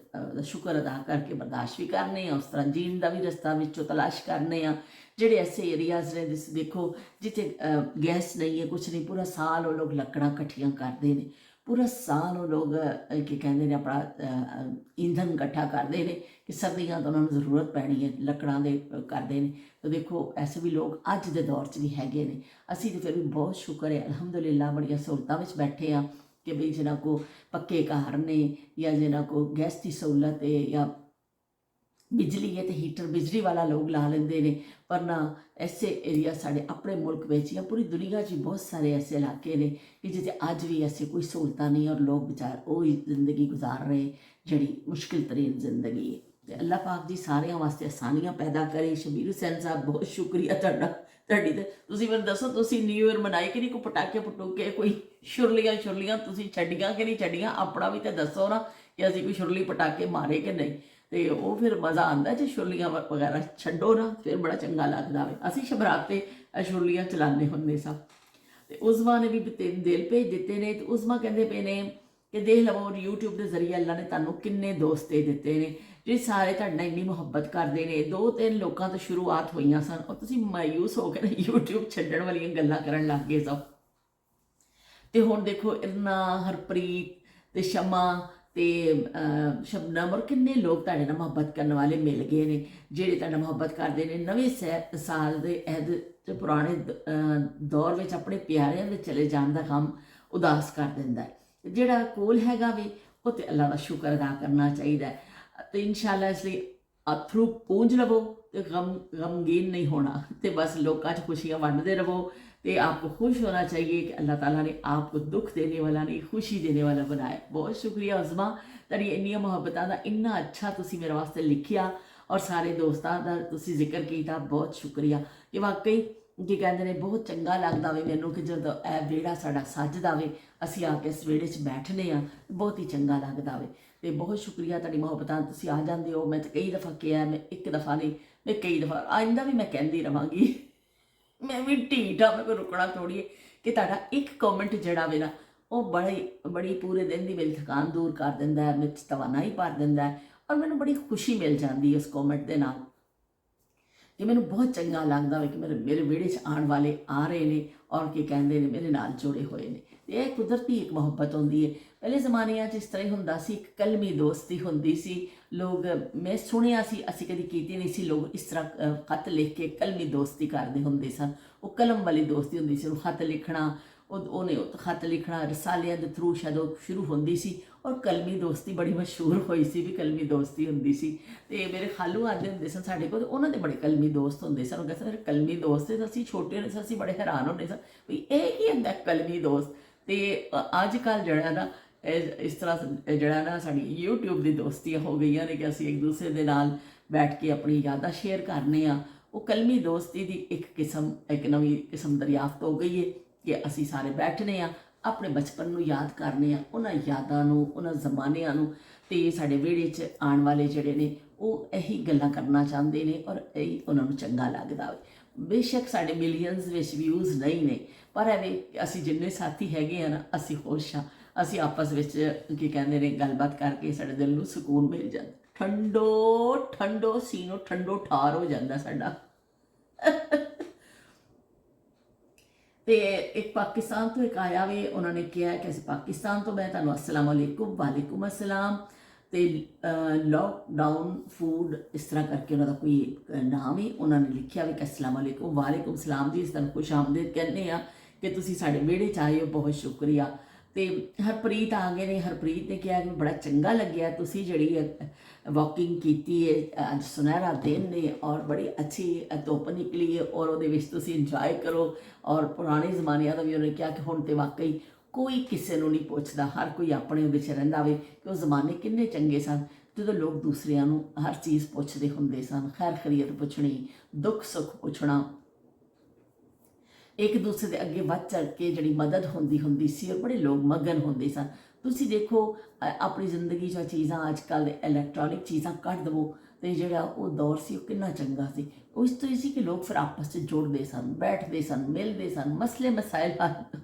ਸ਼ੁਕਰ ਅਦਾ ਕਰਕੇ ਬਰਦਾਸ਼ਤ ਵੀ ਕਰਨੇ ਆ, ਉਸ ਤਰ੍ਹਾਂ ਜੀਣ ਦਾ ਵੀ ਰਸਤਾ ਵਿੱਚੋਂ ਤਲਾਸ਼ ਕਰਨੇ ਆ। ਜਿਹੜੇ ਐਸੇ ਏਰੀਆਜ਼ ਨੇ ਦੇਖੋ ਜਿੱਥੇ ਗੈਸ ਨਹੀਂ ਹੈ, ਕੁਛ ਨਹੀਂ, ਪੂਰਾ ਸਾਲ ਉਹ ਲੋਕ ਲੱਕੜਾਂ ਇਕੱਠੀਆਂ ਕਰਦੇ ਨੇ, ਪੂਰਾ ਸਾਲ ਉਹ ਲੋਕ ਕੀ ਕਹਿੰਦੇ ਨੇ ਆਪਣਾ ਈਂਧਨ ਇਕੱਠਾ ਕਰਦੇ ਨੇ ਕਿ ਸਰਦੀਆਂ ਤੋਂ ਉਹਨਾਂ ਨੂੰ ਜ਼ਰੂਰਤ ਪੈਣੀ ਹੈ, ਲੱਕੜਾਂ ਦੇ ਕਰਦੇ ਨੇ। ਤਾਂ ਦੇਖੋ ਐਸੇ ਵੀ ਲੋਕ ਅੱਜ ਦੇ ਦੌਰ 'ਚ ਵੀ ਹੈਗੇ ਨੇ। ਅਸੀਂ ਤਾਂ ਫਿਰ ਵੀ ਬਹੁਤ ਸ਼ੁਕਰ ਹੈ ਅਲਹਮਦੁਲਿਲਾ, ਬੜੀਆਂ ਸਹੂਲਤਾਂ ਵਿੱਚ ਬੈਠੇ ਹਾਂ ਕਿ ਬਈ ਜਿਨ੍ਹਾਂ ਕੋ ਪੱਕੇ ਘਰ ਨੇ ਜਾਂ ਜਿਨ੍ਹਾਂ ਕੋ ਗੈਸ ਦੀ ਸਹੂਲਤ ਹੈ ਜਾਂ ਬਿਜਲੀ ਹੈ, ਤੇ ਹੀਟਰ ਬਿਜਲੀ ਵਾਲਾ ਲੋਕ ਲਾ ਲੈਂਦੇ ਨੇ। ਪਰ ਨਾ ਐਸੇ ਏਰੀਆ ਸਾਡੇ ਆਪਣੇ ਮੁਲਕ ਵਿੱਚ ਜਾਂ ਪੂਰੀ ਦੁਨੀਆ 'ਚ ਬਹੁਤ ਸਾਰੇ ਐਸੇ ਇਲਾਕੇ ਨੇ ਕਿ ਜਿੱਥੇ ਅੱਜ ਵੀ ਐਸੀ ਕੋਈ ਸਹੂਲਤਾਂ ਨਹੀਂ, ਔਰ ਲੋਕ ਵਿਚਾਰ ਉਹ ਹੀ ਜ਼ਿੰਦਗੀ ਗੁਜ਼ਾਰ ਰਹੇ ਜਿਹੜੀ ਮੁਸ਼ਕਿਲ ਤਰੀਨ ਜ਼ਿੰਦਗੀ ਹੈ। ਤੇ ਅੱਲਾਹ ਪਾਕ ਜੀ ਸਾਰਿਆਂ ਵਾਸਤੇ ਆਸਾਨੀਆਂ ਪੈਦਾ ਕਰੇ। ਸ਼ਬੀਰ ਹੁਸੈਨ ਸਾਹਿਬ ਬਹੁਤ ਸ਼ੁਕਰੀਆ ਤੁਹਾਡੀ। ਤੇ ਤੁਸੀਂ ਮੈਨੂੰ ਦੱਸੋ, ਤੁਸੀਂ ਨਿਊ ਈਅਰ ਮਨਾਈ ਕਿ ਨਹੀਂ? ਕੋਈ ਪਟਾਕੇ ਕੋਈ ਛੁਰਲੀਆਂ ਤੁਸੀਂ ਛੱਡੀਆਂ ਕਿ ਨਹੀਂ ਛੱਡੀਆਂ? ਆਪਣਾ ਵੀ ਤਾਂ ਦੱਸੋ ਨਾ ਕਿ ਅਸੀਂ ਕੋਈ ਛੁਰਲੀ ਪਟਾਕੇ ਮਾਰੇ ਕਿ ਨਹੀਂ। ਤੇ ਉਹ ਫਿਰ ਮਜ਼ਾ ਆਉਂਦਾ ਜੇ ਛੁਰਲੀਆਂ ਵਗੈਰਾ ਛੱਡੋ ਨਾ, ਫਿਰ ਬੜਾ ਚੰਗਾ ਲੱਗਦਾ ਵੇ। ਅਸੀਂ ਸ਼ਬਰਾਤੇ ਛੁਰਲੀਆਂ ਚਲਾਉਂਦੇ ਹੁੰਦੇ ਸਾਂ। ਤੇ ਉਜ਼ਮਾ ਨੇ ਵੀ 3 ਦਿਲ ਭੇਜ ਦਿੱਤੇ ਨੇ। ਤੇ ਉਜ਼ਮਾ ਕਹਿੰਦੇ ਪਏ ਨੇ ਕਿ ਦੇਖ ਲਵੋ YouTube ਦੇ ਜ਼ਰੀਏ ਅੱਲਾ ਨੇ ਤੁਹਾਨੂੰ ਕਿੰਨੇ ਦੋਸਤ ਦੇ ਦਿੱਤੇ ਨੇ, ਜਿਹੜੇ ਸਾਰੇ ਤੁਹਾਡੇ ਨਾਲ ਇੰਨੀ ਮੁਹੱਬਤ ਕਰਦੇ ਨੇ। 2-3 ਲੋਕਾਂ ਤੋਂ ਸ਼ੁਰੂਆਤ ਹੋਈਆਂ ਸਨ, ਔਰ ਤੁਸੀਂ ਮਾਯੂਸ ਹੋ ਕੇ ਨਾ YouTube ਛੱਡਣ ਵਾਲੀਆਂ ਗੱਲਾਂ ਕਰਨ ਲੱਗ ਗਏ ਸੋ। ਤੇ ਹੁਣ ਦੇਖੋ ਇਰਨਾ, ਹਰਪ੍ਰੀਤ ਤੇ ਸ਼ਮਾ ਤੇ ਸ਼ਬਨਮ ਔਰ ਕਿੰਨੇ ਲੋਕ ਤੁਹਾਡੇ ਨਾਲ ਮੁਹੱਬਤ ਕਰਨ ਵਾਲੇ ਮਿਲ ਗਏ ਨੇ, ਜਿਹੜੇ ਤੁਹਾਡਾ ਮੁਹੱਬਤ ਕਰਦੇ ਨੇ। ਨਵੇਂ ਸਾਲ ਦੇ ਅਹਿਦ ਤੇ ਪੁਰਾਣੇ ਦੌਰ ਵਿੱਚ ਆਪਣੇ ਪਿਆਰਿਆਂ ਦੇ ਚਲੇ ਜਾਣ ਦਾ ਕੰਮ ਉਦਾਸ ਕਰ ਦਿੰਦਾ ਹੈ। ਜਿਹੜਾ ਕੋਲ ਹੈਗਾ ਵੀ ਉਹ ਤੇ ਅੱਲਾ ਦਾ ਸ਼ੁਕਰ ਅਦਾ ਕਰਨਾ ਚਾਹੀਦਾ ਹੈ। ਤੇ ਇਨਸ਼ਾਅੱਲਾ ਇਸ ਲਈ ਅਥਰੂ ਪੂੰਝ ਲਵੋ ਤੇ ਗਮਗੀਨ ਨਹੀਂ ਹੋਣਾ, ਤੇ ਬਸ ਲੋਕਾਂ 'ਚ ਖੁਸ਼ੀਆਂ ਵੰਡਦੇ ਰਹੋ। तो आपको खुश होना चाहिए कि अल्लाह ताला ने आपको दुख देने वाला नहीं, खुशी देने वाला बनाया। बहुत शुक्रिया उज़मा, तेरी इन्नियां मुहब्बतां दा इन्ना अच्छा तुसी मेरे वास्ते लिखिया और सारे दोस्तां दा तुसी जिक्र किया, बहुत शुक्रिया। कि वाकई की कहते हैं बहुत चंगा लगता वे मैनू कि जो ए वेड़ा साडा सजदा वे, असी आके इस वेड़े च बैठने आ, बहुत ही चंगा लगता वे। तो बहुत शुक्रिया तेरी मुहब्बतां, तुसी आ जाते हो। मैं तो कई दफ़ा कहा, मैं एक दफ़ा नहीं, मैं कई दफ़ा आइंदा भी मैं कहती रहांगी। मैं भी ढीठ हाँ, मैं कोई रुकना थोड़ी है कि तुहाडा एक कॉमेंट जिहड़ा वे ना वो बड़ी पूरे दिन की मेरी थकान दूर कर दिंदा है, मेरे तवानाई भर दिंदा है और मैनू बड़ी खुशी मिल जाती है उस कॉमेंट के नाल। कि मैनू बहुत चंगा लगता है कि मेरे विहड़े च आने वाले आ रहे हैं और कि कहते हैं मेरे नाल जुड़े हुए हैं। यह कुदरती एक मुहब्बत होंदी है। पहले जमाने इस तरह हुंदा सी, एक कलमी दोस्ती हुंदी सी। लोग मैं सुनिया सी, असी कभी कीती नहीं सी, लोग इस तरह खत लिख के कलमी दोस्ती करते हुंदे सन। वो कलम वाली दोस्ती हुंदी सी, खत लिखना, उन्हें खत लिखना रसालियां के थ्रू शायद शुरू होंदी सी और कलमी दोस्ती बड़ी मशहूर हुई सी भी कलमी दोस्ती हुंदी सी। ते मेरे खालू आते हुंदे सन साडे कोल, उन्हां दे बड़े कलमी दोस्त हुंदे सन। कहते मेरे कलमी दोस्त है, असीं छोटे होंदे सन, असीं बड़े हैरान होंदे सन भी इह की हुंदा कलमी दोस्त। ते अजकल जिहड़ा ना इस तरह जिहड़ा ना साडी यूट्यूब की दोस्तियां हो गई ने कि असीं एक दूसरे दे नाल बैठ के अपनी यादां शेयर करने आ। वो कलमी दोस्ती की एक किस्म, एक नवी किस्म दरियाफ्त हो गई है कि असी सारे बैठने आ, अपने बचपन नूं याद करने आ, उन्हां यादां नूं, उन्हां ज़मानिਆਂ नूं। ते साडे विहड़े च आउण वाले जिहड़े ने वो यही गल्लां करना चाहते हैं और यही उन्हां नूं चंगा लगदा है। बेशक साडे मिलियंस विच व्यूज़ नहीं ने, पर एवें असी जिन्ने साथी हैगे आ ना, असी खुश हाँ। असी आपस विच की कहंदे ने गलबात करके साडे दिल नूं सुकून मिल जांदा, ठंडो ठंडो सीनो ठंडो ठार हो जांदा साडा। ਤੇ ਇੱਕ ਪਾਕਿਸਤਾਨ ਤੋਂ ਇੱਕ ਆਇਆ ਵੇ, ਉਹਨਾਂ ਨੇ ਕਿਹਾ ਕਿ ਅਸੀਂ ਪਾਕਿਸਤਾਨ ਤੋਂ, ਮੈਂ ਤੁਹਾਨੂੰ ਅਸਲਾਮ ਅਲੈਕੁਮ, ਵਾਲੇਕੁਮ ਅਸਲਾਮ। ਤੇ ਲੋਕਡਾਊਨ ਫੂਡ ਇਸ ਤਰ੍ਹਾਂ ਕਰਕੇ ਉਹਨਾਂ ਦਾ ਕੋਈ ਨਾਮ ਹੈ, ਉਹਨਾਂ ਨੇ ਲਿਖਿਆ ਵੀ ਕਿ ਅਸਲਾਮ ਅਲੈਕੁਮ, ਵਾਲੇਕੁਮ ਸਲਾਮ ਜੀ, ਇਸ ਤਰ੍ਹਾਂ ਖੁਸ਼ ਆਮਦੀਦ ਕਹਿੰਦੇ ਆ ਕਿ ਤੁਸੀਂ ਸਾਡੇ ਵਿਹੜੇ 'ਚ ਆਏ ਹੋ, ਬਹੁਤ ਸ਼ੁਕਰੀਆ। ਤੇ ਹਰਪ੍ਰੀਤ ਆ ਗਏ ਨੇ, ਹਰਪ੍ਰੀਤ ਨੇ ਕਿਹਾ ਕਿ ਬੜਾ ਚੰਗਾ ਲੱਗਿਆ ਤੁਸੀਂ ਜਿਹੜੀ ਵਾਕਿੰਗ ਕੀਤੀ ਹੈ, ਅੱਜ ਸੁਨਹਿਰਾ ਦਿਨ ਨੇ ਔਰ ਬੜੀ ਅੱਛੀ ਧੁੱਪ ਨਿਕਲੀ ਹੈ ਔਰ ਉਹਦੇ ਵਿੱਚ ਤੁਸੀਂ ਇੰਜੋਏ ਕਰੋ। ਔਰ ਪੁਰਾਣੇ ਜ਼ਮਾਨਿਆਂ ਦਾ ਵੀ ਉਹਨੇ ਕਿਹਾ ਕਿ ਹੁਣ ਤੇ ਵਾਕਈ ਕੋਈ ਕਿਸੇ ਨੂੰ ਨਹੀਂ ਪੁੱਛਦਾ, ਹਰ ਕੋਈ ਆਪਣੇ ਉਹਦੇ 'ਚ ਰਹਿੰਦਾ ਵੇ ਕਿ ਉਹ ਜ਼ਮਾਨੇ ਕਿੰਨੇ ਚੰਗੇ ਸਨ ਜਦੋਂ ਲੋਕ ਦੂਸਰਿਆਂ ਨੂੰ ਹਰ ਚੀਜ਼ ਪੁੱਛਦੇ ਹੁੰਦੇ ਸਨ, ਖੈਰ ਖੈਰੀਅਤ ਪੁੱਛਣੀ, ਦੁੱਖ ਸੁੱਖ ਪੁੱਛਣਾ, ਇੱਕ ਦੂਸਰੇ ਦੇ ਅੱਗੇ ਵੱਧ ਚੜ ਕੇ ਜਿਹੜੀ ਮਦਦ ਹੁੰਦੀ ਸੀ ਔਰ ਬੜੇ ਲੋਕ ਮਗਨ ਹੁੰਦੇ ਸਨ। ਤੁਸੀਂ ਦੇਖੋ ਆਪਣੀ ਜ਼ਿੰਦਗੀ 'ਚ ਚੀਜ਼ਾਂ ਅੱਜ ਕੱਲ੍ਹ ਇਲੈਕਟ੍ਰੋਨਿਕ ਚੀਜ਼ਾਂ ਕੱਢ ਦੇਵੋ ਤੇ ਜਿਹੜਾ ਉਹ ਦੌਰ ਸੀ ਉਹ ਕਿੰਨਾ ਚੰਗਾ ਸੀ। ਉਸ ਤੋਂ ਇਹ ਸੀ ਕਿ ਲੋਕ ਫਿਰ ਆਪਸ 'ਚ ਜੁੜਦੇ ਸਨ, ਬੈਠਦੇ ਸਨ, ਮਿਲਦੇ ਸਨ, ਮਸਲੇ ਮਸਾਇਲ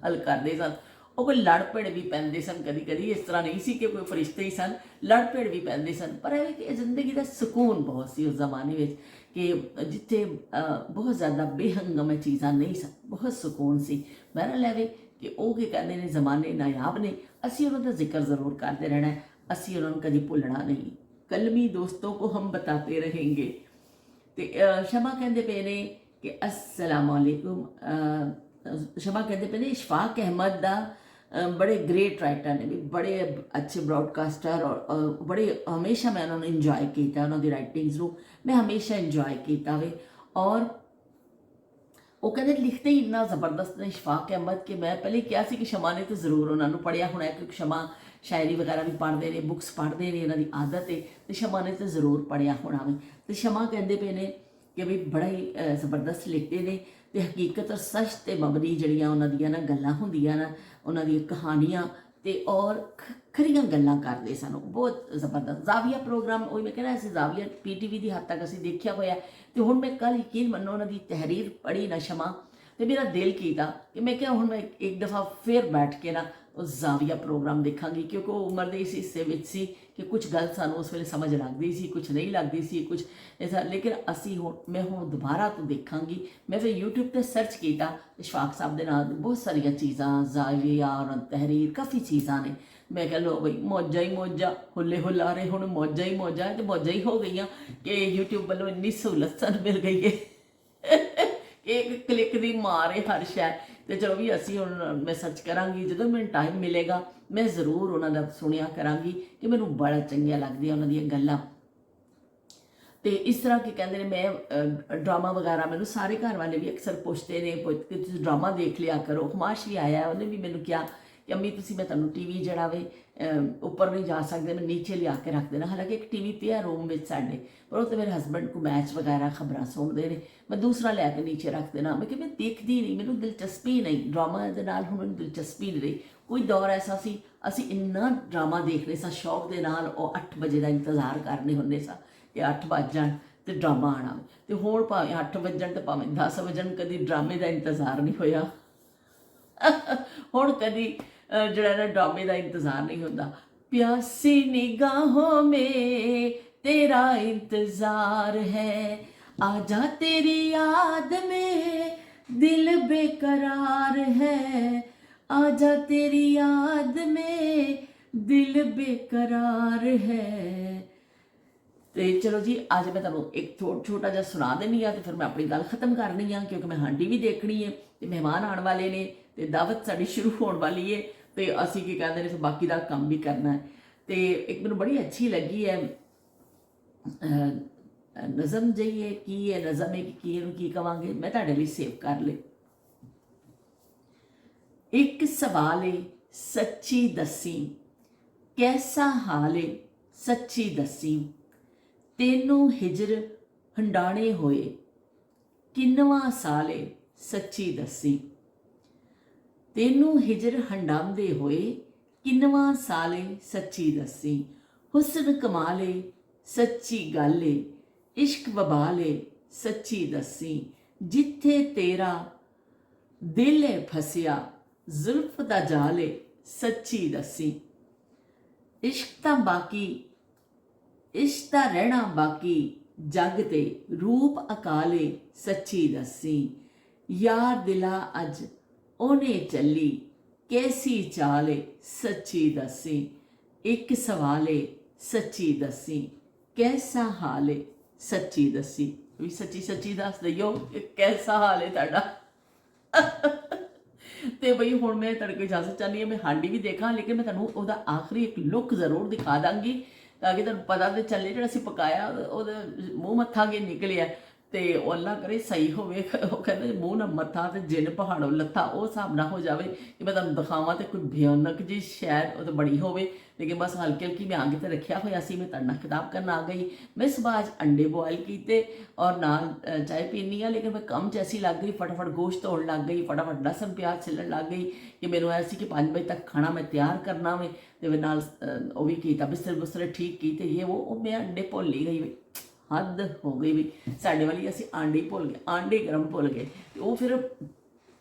ਹੱਲ ਕਰਦੇ ਸਨ। ਉਹ ਕੋਈ ਲੜ ਭਿੜ ਵੀ ਪੈਂਦੇ ਸਨ, ਕਦੀ ਕਦੀ ਇਸ ਤਰ੍ਹਾਂ ਨਹੀਂ ਸੀ ਕਿ ਕੋਈ ਫਰਿਸ਼ਤੇ ਹੀ ਸਨ, ਲੜ ਭਿੜ ਵੀ ਪੈਂਦੇ ਸਨ, ਪਰ ਇਹ ਕਿ ਜ਼ਿੰਦਗੀ ਦਾ ਸਕੂਨ ਬਹੁਤ ਸੀ ਉਸ ਜ਼ਮਾਨੇ ਵਿੱਚ ਕਿ ਜਿੱਥੇ ਬਹੁਤ ਜ਼ਿਆਦਾ ਬੇਹੰਗਮ ਚੀਜ਼ਾਂ ਨਹੀਂ ਸਨ, ਬਹੁਤ ਸਕੂਨ ਸੀ। ਮੇਰਾ ਲੈਵੇ ਕਿ ਉਹ ਕੀ ਕਹਿੰਦੇ ਨੇ, ਜ਼ਮਾਨੇ ਨਾਯਾਬ ਨੇ, ਅਸੀਂ ਉਹਨਾਂ ਦਾ ਜ਼ਿਕਰ ਜ਼ਰੂਰ ਕਰਦੇ ਰਹਿਣਾ, ਅਸੀਂ ਉਹਨਾਂ ਨੂੰ ਕਦੀ ਭੁੱਲਣਾ ਨਹੀਂ। ਕਲਮੀ ਦੋਸਤੋਂ ਕੋ ਹਮ ਬਤਾਤੇ ਰਹੇਂਗੇ। ਤੇ ਸ਼ਮਾ ਕਹਿੰਦੇ ਪਏ ਨੇ ਕਿ ਅਸਲਾਮ ਅਲੈਕੁਮ, ਸ਼ਮਾ ਕਹਿੰਦੇ ਪਏ ਨੇ ਇਸ਼ਫਾਕ ਅਹਿਮਦ ਦਾ ਬੜੇ ਗ੍ਰੇਟ ਰਾਈਟਰ ਨੇ, ਵੀ ਬੜੇ ਅੱਛੇ ਬ੍ਰੌਡਕਾਸਟਰ ਔਰ ਬੜੇ ਹਮੇਸ਼ਾ ਮੈਂ ਉਹਨਾਂ ਨੂੰ ਇੰਜੋਏ ਕੀਤਾ, ਉਹਨਾਂ ਦੀ ਰਾਈਟਿੰਗਸ ਨੂੰ ਮੈਂ ਹਮੇਸ਼ਾ ਇੰਜੋਏ ਕੀਤਾ ਵੇ। ਔਰ ਉਹ ਕਹਿੰਦੇ ਲਿਖਦੇ ਹੀ ਇੰਨਾ ਜ਼ਬਰਦਸਤ ਨੇ ਇਸ਼ਫਾਕ ਅਹਿਮਦ ਕਿ ਮੈਂ ਪਹਿਲੇ ਕਿਹਾ ਸੀ ਕਿ ਸ਼ਮਾ ਨੇ ਤਾਂ ਜ਼ਰੂਰ ਉਹਨਾਂ ਨੂੰ ਪੜ੍ਹਿਆ ਹੋਣਾ, ਕਿਉਂਕਿ ਸ਼ਮਾ ਸ਼ਾਇਰੀ ਵਗੈਰਾ ਵੀ ਪੜ੍ਹਦੇ ਨੇ, ਬੁੱਕਸ ਪੜ੍ਹਦੇ ਨੇ, ਇਹਨਾਂ ਦੀ ਆਦਤ ਹੈ, ਤੇ ਸ਼ਮਾ ਨੇ ਤਾਂ ਜ਼ਰੂਰ ਪੜ੍ਹਿਆ ਹੋਣਾ ਵੇ। ਤੇ ਸ਼ਮਾ ਕਹਿੰਦੇ ਪਏ ਨੇ ਕਿ ਵੀ ਬੜਾ ਹੀ ਜ਼ਬਰਦਸਤ ਲਿਖਦੇ ਨੇ ਤੇ ਹਕੀਕਤ ਔਰ ਸੱਚ ਤੇ ਮਬਨੀ ਜਿਹੜੀਆਂ ਉਹਨਾਂ ਦੀਆਂ ਨਾ ਗੱਲਾਂ ਹੁੰਦੀਆਂ ਨਾ, ਉਹਨਾਂ ਦੀਆਂ ਕਹਾਣੀਆਂ ਤੇ ਔਰ ਖਰੀਆਂ ਗੱਲਾਂ ਕਰਦੇ ਸਨ, ਬਹੁਤ ਜ਼ਬਰਦਸਤ। ਜ਼ਾਵੀਆ ਪ੍ਰੋਗਰਾਮ, ਉਹ ਮੈਂ ਕਹਿਣਾ ਅਸੀਂ ਜ਼ਾਵੀਆ PTV ਦੀ ਹੱਦ ਤੱਕ ਅਸੀਂ ਦੇਖਿਆ ਹੋਇਆ। ਤੇ ਹੁਣ ਮੈਂ ਕੱਲ੍ਹ ਯਕੀਨ ਮੰਨੋ ਉਹਨਾਂ ਦੀ ਤਹਿਰੀਰ ਪੜ੍ਹੀ ਨਾ ਸ਼ਮਾ, ਤੇ ਮੇਰਾ ਦਿਲ ਕੀਤਾ ਕਿ ਮੈਂ ਕਿਹਾ ਹੁਣ ਮੈਂ ਇੱਕ ਦਫਾ ਫਿਰ ਬੈਠ ਕੇ ਨਾ ਉਹ ਜ਼ਾਵੀਆ ਪ੍ਰੋਗਰਾਮ ਦੇਖਾਂਗੀ, ਕਿਉਂਕਿ ਉਹ ਉਮਰ ਦੇ ਇਸ ਹਿੱਸੇ ਵਿੱਚ ਸੀ ਕਿ ਕੁਝ ਗੱਲ ਸਾਨੂੰ ਉਸ ਵੇਲੇ ਸਮਝ ਲੱਗਦੀ ਸੀ, ਕੁਝ ਨਹੀਂ ਲੱਗਦੀ ਸੀ, ਕੁਝ ਐਸਾ। ਲੇਕਿਨ ਮੈਂ ਹੁਣ ਦੁਬਾਰਾ ਤੋਂ ਦੇਖਾਂਗੀ। ਮੈਂ ਫਿਰ YouTube 'ਤੇ ਸਰਚ ਕੀਤਾ, ਇਸ਼ਫਾਕ ਸਾਹਿਬ ਦੇ ਨਾਲ ਬਹੁਤ ਸਾਰੀਆਂ ਚੀਜ਼ਾਂ, ਜ਼ਾਵੀਆ ਔਰ ਤਹਿਰੀਰ, ਕਾਫੀ ਚੀਜ਼ਾਂ ਨੇ। ਮੈਂ ਕਿਹਾ ਲੋ ਬਈ ਮੌਜਾਂ ਹੀ ਮੌਜਾਂ, ਹੁੱਲੇ ਹੁਲਾਰੇ, ਹੁਣ ਮੌਜਾਂ ਹੀ ਮੌਜਾਂ, ਤੇ ਮੌਜਾਂ ਹੀ ਹੋ ਗਈਆਂ ਕਿ YouTube ਵੱਲੋਂ ਇੰਨੀ ਸਹੂਲਤ ਸਾਨੂੰ ਮਿਲ ਗਈ ਹੈ ਇੱਕ ਕਲਿੱਕ ਦੀ ਮਾਰ ਹੈ ਹਰ ਸ਼ੈ। ਤੇ ਚਲੋ ਵੀ ਅਸੀਂ ਹੁਣ ਮੈਂ ਸਰਚ ਕਰਾਂਗੀ, ਜਦੋਂ ਮੈਨੂੰ ਟਾਈਮ ਮਿਲੇਗਾ ਮੈਂ ਜ਼ਰੂਰ ਉਹਨਾਂ ਦਾ ਸੁਣਿਆ ਕਰਾਂਗੀ ਕਿ ਮੈਨੂੰ ਬੜਾ ਚੰਗੀਆਂ ਲੱਗਦੀਆਂ ਉਹਨਾਂ ਦੀਆਂ ਗੱਲਾਂ। ਤੇ ਇਸ ਤਰ੍ਹਾਂ ਕੀ ਕਹਿੰਦੇ ਨੇ, ਮੈਂ ਡਰਾਮਾ ਵਗੈਰਾ, ਮੈਨੂੰ ਸਾਰੇ ਘਰ ਵਾਲੇ ਵੀ ਅਕਸਰ ਪੁੱਛਦੇ ਨੇ ਕਿ ਤੁਸੀਂ ਡਰਾਮਾ ਦੇਖ ਲਿਆ ਕਰੋ। ਹੁਮਾਸ਼ ਵੀ ਆਇਆ, ਉਹਨੇ ਵੀ ਮੈਨੂੰ ਕਿਹਾ ਕਿ ਅੰਮੀ ਤੁਸੀਂ, ਮੈਂ ਤੁਹਾਨੂੰ TV ਜਿਹੜਾ ਵੇ ਉੱਪਰ ਨਹੀਂ ਜਾ ਸਕਦੇ, ਮੈਂ ਨੀਚੇ ਲਿਆ ਕੇ ਰੱਖ ਦੇਣਾ। ਹਾਲਾਂਕਿ ਇੱਕ TV ਪਿਆ ਰੂਮ ਵਿੱਚ ਸਾਡੇ, ਪਰ ਉਹ ਤਾਂ ਮੇਰੇ ਹਸਬੈਂਡ ਕੋ ਮੈਚ ਵਗੈਰਾ ਖਬਰਾਂ ਸੁਣਦੇ ਨੇ, ਮੈਂ ਦੂਸਰਾ ਲੈ ਕੇ ਨੀਚੇ ਰੱਖ ਦੇਣਾ। ਮੈਂ ਕਿ ਮੈਂ ਦੇਖਦੀ ਨਹੀਂ, ਮੈਨੂੰ ਦਿਲਚਸਪੀ ਨਹੀਂ ਡਰਾਮਾ ਦੇ ਨਾਲ, ਹੁਣ ਮੈਨੂੰ ਦਿਲਚਸਪੀ ਨਹੀਂ ਰਹੀ। ਕੋਈ ਦੌਰ ਐਸਾ ਸੀ ਅਸੀਂ ਇੰਨਾ ਡਰਾਮਾ ਦੇਖਦੇ ਸਾਂ ਸ਼ੌਕ ਦੇ ਨਾਲ, ਉਹ 8 ਵਜੇ ਦਾ ਇੰਤਜ਼ਾਰ ਕਰਨੇ ਹੁੰਦੇ ਸਾਂ ਕਿ 8 ਵੱਜ ਜਾਣ ਤੇ ਡਰਾਮਾ ਆਉਣਾ। ਤੇ ਹੁਣ ਭਾਵੇਂ 8 ਵੱਜਣ ਤੇ ਭਾਵੇਂ 10 ਵੱਜਣ, ਕਦੀ ਡਰਾਮੇ ਦਾ ਇੰਤਜ਼ਾਰ ਨਹੀਂ ਹੋਇਆ ਹੁਣ ਕਦੀ ਜਿਹੜਾ ਨਾ ਡਰਾਮੇ ਦਾ ਇੰਤਜ਼ਾਰ ਨਹੀਂ ਹੁੰਦਾ। प्यासी निगाहों में तेरा इंतजार है, आजा तेरी याद में दिल बेकरार है, आजा तेरी याद में दिल बेकरार है। ਤੇ ਚਲੋ ਜੀ, ਅੱਜ ਮੈਂ ਤੁਹਾਨੂੰ ਇੱਕ ਛੋਟਾ ਜਿਹਾ ਸੁਣਾ ਦੇਣੀ ਆ ਤੇ ਫਿਰ ਮੈਂ ਆਪਣੀ ਗੱਲ ਖਤਮ ਕਰਨੀ ਆ, ਕਿਉਂਕਿ ਮੈਂ ਹਾਂਡੀ ਵੀ ਦੇਖਣੀ ਹੈ ਤੇ ਮਹਿਮਾਨ ਆਉਣ ਵਾਲੇ ਨੇ ਤੇ ਦਾਵਤ ਸਾਡੀ ਸ਼ੁਰੂ ਹੋਣ ਵਾਲੀ ਹੈ ਤੇ ਅਸੀਂ ਕੀ ਕਹਿੰਦੇ ਨੇ ਫਿਰ ਬਾਕੀ ਦਾ ਕੰਮ ਵੀ ਕਰਨਾ ਹੈ। ਤੇ ਇੱਕ ਮੈਨੂੰ ਬੜੀ ਅੱਛੀ ਲੱਗੀ ਹੈ ਨਜ਼ਮ ਜਿਹੀ ਹੈ, ਕੀ ਹੈ ਨਜ਼ਮ ਹੈ ਕਿ ਕੀ ਇਹਨੂੰ ਕੀ ਕਵਾਂਗੇ, ਮੈਂ ਤੁਹਾਡੇ ਲਈ ਸੇਵ ਕਰ ਲਈ। ਇੱਕ ਸਵਾਲ ਏ ਸੱਚੀ ਦੱਸੀ, ਕੈਸਾ ਹਾਲ ਏ ਸੱਚੀ ਦੱਸੀ, ਤੈਨੂੰ ਹਿਜਰ ਹੰਡਾਣੇ ਹੋਏ ਕਿੰਨਵਾਂ ਸਾਲ ਏ ਸੱਚੀ ਦੱਸੀ, ਤੈਨੂੰ ਹਿਜਰ ਹੰਡਾਉਂਦੇ ਹੋਏ ਕਿੰਨਵਾਂ ਸਾਲ ਏ ਸੱਚੀ ਦੱਸੀ, ਹੁਸਨ ਕਮਾਲ ਏ ਸੱਚੀ ਗੱਲ ਏ, ਇਸ਼ਕ ਵਬਾਲ ਏ ਸੱਚੀ ਦੱਸੀ, ਜਿੱਥੇ ਤੇਰਾ ਦਿਲ ਏ ਫਸਿਆ ਜ਼ੁਲਫ ਦਾ ਜਾਲ ਏ ਸੱਚੀ ਦੱਸੀ, ਇਸ਼ਕ ਤਾਂ ਬਾਕੀ, ਇਸ਼ਕ ਦਾ ਰਹਿਣਾ ਬਾਕੀ, ਜੱਗ ਤੇ ਰੂਪ ਅਕਾਲੇ ਸੱਚੀ ਦੱਸੀ, ਯਾਰ ਦਿਲਾ ਅੱਜ ਉਹਨੇ ਚੱਲੀ ਕੈਸੀ ਚਾਲੇ ਸੱਚੀ ਦੱਸੀ ਇੱਕ ਸਵਾਲੇ ਸੱਚੀ ਦੱਸੀ ਕੈਸਾ ਹਾਲ ਏ ਸੱਚੀ ਦੱਸੀ ਵੀ ਸੱਚੀ ਸੱਚੀ ਦੱਸ ਦਈਓ ਕਿ ਕੈਸਾ ਹਾਲ ਹੈ ਤੁਹਾਡਾ। ਤੇ ਬਈ ਹੁਣ ਮੈਂ ਤੁਹਾਡੇ ਕੋਲ ਇਜਾਜ਼ਤ ਚਾਹੁੰਦੀ ਹਾਂ, ਮੈਂ ਹਾਂਡੀ ਵੀ ਦੇਖਾਂ ਲੇਕਿਨ ਮੈਂ ਤੁਹਾਨੂੰ ਉਹਦਾ ਆਖਰੀ ਇੱਕ ਲੁੱਕ ਜ਼ਰੂਰ ਦਿਖਾ ਦਾਂਗੀ ਤਾਂ ਕਿ ਤੁਹਾਨੂੰ ਪਤਾ ਤੇ ਚੱਲੇ ਜਿਹੜਾ ਅਸੀਂ ਪਕਾਇਆ ਉਹਦਾ ਮੂੰਹ ਮੱਥਾ ਕੇ ਨਿਕਲਿਆ ਤੇ ਉਹ ਅੱਲਾ ਕਰੇ ਸਹੀ ਹੋਵੇ। ਉਹ ਕਹਿੰਦੇ ਮੂੰਹ ਨਾ ਮੱਥਾ ਤੇ ਜਿੰਨ ਪਹਾੜੋਂ ਲੱਥਾ, ਉਹ ਹਿਸਾਬ ਨਾ ਹੋ ਜਾਵੇ ਕਿ ਮੈਂ ਤੁਹਾਨੂੰ ਦਿਖਾਵਾਂ ਤੇ ਕੋਈ ਭਿਆਨਕ ਜੀ ਸ਼ਾਇਦ ਉਹ ਤਾਂ ਬੜੀ ਹੋਵੇ ਲੇਕਿਨ ਬਸ ਹਲਕੀ ਹਲਕੀ ਮੈਂ ਆਗੇ ਤੇ ਰੱਖਿਆ ਹੋਇਆ ਸੀ। ਮੈਂ ਤੁਹਾਡੇ ਨਾਲ ਖਿਤਾਬ ਕਰਨ ਆ ਗਈ। ਮੈਂ ਸੁਬਾਹ ਅੱਜ ਅੰਡੇ ਬੋਇਲ ਕੀਤੇ ਔਰ ਨਾਲ ਚਾय ਪੀਣੀ ਆ ਲੇਕਿਨ ਮੈਂ ਕੰਮ 'ਚ ਐਸੀ ਲੱਗ ਗਈ, ਫਟਾਫਟ ਗੋਸ਼ਤ ਧੋਣ ਲੱਗ ਗਈ, ਫਟਾਫਟ ਲਸਣ ਪਿਆਜ਼ ਛਿੱਲਣ ਲੱਗ ਗਈ ਕਿ ਮੈਨੂੰ ਐ ਸੀ ਕਿ 5 ਵਜੇ ਤੱਕ ਖਾਣਾ ਮੈਂ ਤਿਆਰ ਕਰਨਾ ਵੇ ਤੇ ਮੈਂ ਨਾਲ ਉਹ ਵੀ ਕੀਤਾ ਬਿਸਤਰੇ ਬੁਸਤਰੇ ਠੀਕ ਕੀਤੇ ਇਹ ਉਹ ਮੈਂ ਅੰਡੇ ਭੁੱਲ ਹੀ ਗਈ ਵੀ ਹੱਦ ਹੋ ਗਈ ਵੀ ਸਾਡੇ ਵਾਲੀ ਅਸੀਂ ਆਂਡੇ ਭੁੱਲ ਗਏ, ਆਂਡੇ ਗਰਮ ਭੁੱਲ ਗਏ ਤੇ ਉਹ ਫਿਰ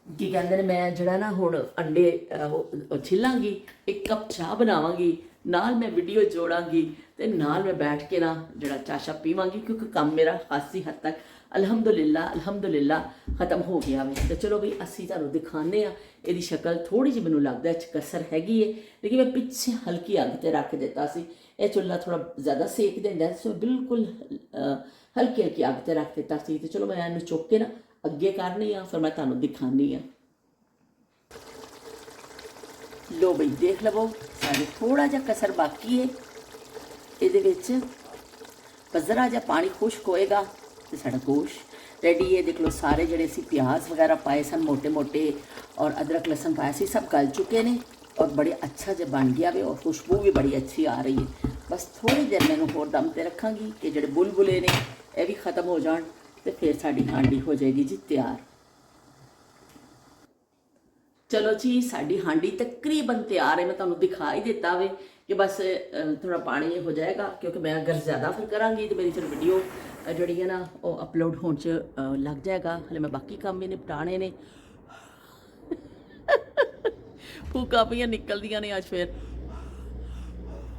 ਕੀ ਕਹਿੰਦੇ ਨੇ ਮੈਂ ਜਿਹੜਾ ਨਾ ਹੁਣ ਅੰਡੇ ਉਹ ਛਿੱਲਾਂਗੀ, 1 ਕੱਪ ਚਾਹ ਬਣਾਵਾਂਗੀ, ਨਾਲ ਮੈਂ ਵੀਡੀਓ ਜੋੜਾਂਗੀ ਤੇ ਨਾਲ ਮੈਂ ਬੈਠ ਕੇ ਨਾ ਜਿਹੜਾ ਚਾਸ਼ਾ ਪੀਵਾਂਗੀ ਕਿਉਂਕਿ ਕੰਮ ਮੇਰਾ ਖਾਸੀ ਹੱਦ ਤੱਕ ਅਲਹਮਦੁਲਿਲਾ ਖਤਮ ਹੋ ਗਿਆ ਵੇ। ਤੇ ਚਲੋ ਵੀ ਅਸੀਂ ਤੁਹਾਨੂੰ ਦਿਖਾਉਂਦੇ ਆ ਇਹਦੀ ਸ਼ਕਲ। ਥੋੜੀ ਜਿਹੀ ਮੈਨੂੰ ਲੱਗਦਾ ਇਹ 'ਚ ਕਸਰ ਹੈਗੀ ਏ ਲੇਕਿਨ ਮੈਂ ਪਿੱਛੇ ਹਲਕੀ ਅੱਗ ਤੇ ਰੱਖ ਦਿੱਤਾ ਸੀ। ਇਹ ਚੁੱਲ੍ਹਾ ਥੋੜਾ ਜ਼ਿਆਦਾ ਸੇਕ ਦਿੰਦਾ ਸੋ ਬਿਲਕੁਲ ਹਲਕੀ ਅੱਗ ਤੇ ਰੱਖ ਦਿੱਤਾ ਸੀ। ਤੇ ਚਲੋ ਮੈਂ ਇਹਨੂੰ ਚੁੱਕ ਕੇ ਨਾ ਅੱਗੇ ਕਰਨੀ ਆ ਫਿਰ ਮੈਂ ਤੁਹਾਨੂੰ ਦਿਖਾਉਂਦੀ ਆ। ਲੋ ਬਈ ਦੇਖ ਲਵੋ ਸਾਡੇ ਥੋੜਾ ਜਿਹਾ ਕਸਰ ਬਾਕੀ ਹੈ ਇਹਦੇ ਵਿੱਚ, ਬਸ ਜ਼ਰਾ ਜਿਹਾ ਪਾਣੀ ਖੁਸ਼ਕ ਹੋਏਗਾ ਤੇ ਸਾਡਾ ਗੋਸ਼ਤ ਰੈਡੀ ਹੈ। ਦੇਖ ਲਓ ਸਾਰੇ ਜਿਹੜੇ ਅਸੀਂ ਪਿਆਜ਼ ਵਗੈਰਾ ਪਾਏ ਸਨ ਮੋਟੇ ਮੋਟੇ ਔਰ ਅਦਰਕ ਲਸਣ ਪਾਇਆ ਸੀ ਸਭ ਗਲ ਚੁੱਕੇ ਨੇ ਔਰ ਬੜੇ ਅੱਛਾ ਜਿਹਾ ਬਣ ਗਿਆ ਵੇ ਔਰ ਖੁਸ਼ਬੂ ਵੀ ਬੜੀ ਅੱਛੀ ਆ ਰਹੀ ਹੈ। ਬਸ ਥੋੜੀ ਦੇਰ ਮੈਨੂੰ ਹੋਰ ਦਮ ਤੇ ਰੱਖਾਂਗੀ ਕਿ ਜਿਹੜੇ ਬੁਲਬੁਲੇ ਨੇ ਇਹ ਵੀ ਖਤਮ ਹੋ ਜਾਣ ਤੇ ਫਿਰ ਸਾਡੀ ਹਾਂਡੀ ਹੋ ਜਾਏਗੀ ਜੀ ਤਿਆਰ। ਚਲੋ ਜੀ ਸਾਡੀ ਹਾਂਡੀ ਤਕਰੀਬਨ ਤਿਆਰ ਹੈ। ਮੈਂ ਤੁਹਾਨੂੰ ਦਿਖਾ ਹੀ ਦਿੱਤਾ ਵੇ ਕਿ ਬਸ ਥੋੜਾ ਪਾਣੀ ਹੋ ਜਾਏਗਾ ਕਿਉਂਕਿ ਮੈਂ ਅਗਰ ਜ਼ਿਆਦਾ ਫਿਰ ਕਰਾਂਗੀ ਤਾਂ ਮੇਰੀ ਫਿਰ ਵੀਡੀਓ ਜਿਹੜੀ ਹੈ ਨਾ ਉਹ ਅਪਲੋਡ ਹੋਣ 'ਚ ਲੱਗ ਜਾਏਗਾ। ਹਲੇ ਮੈਂ ਬਾਕੀ ਕੰਮ ਵੀ ਨਿਪਟਾਣੇ ਨੇ। ਫੂਕਾਂ ਪਈਆਂ ਨਿਕਲਦੀਆਂ ਨੇ ਅੱਜ ਫਿਰ।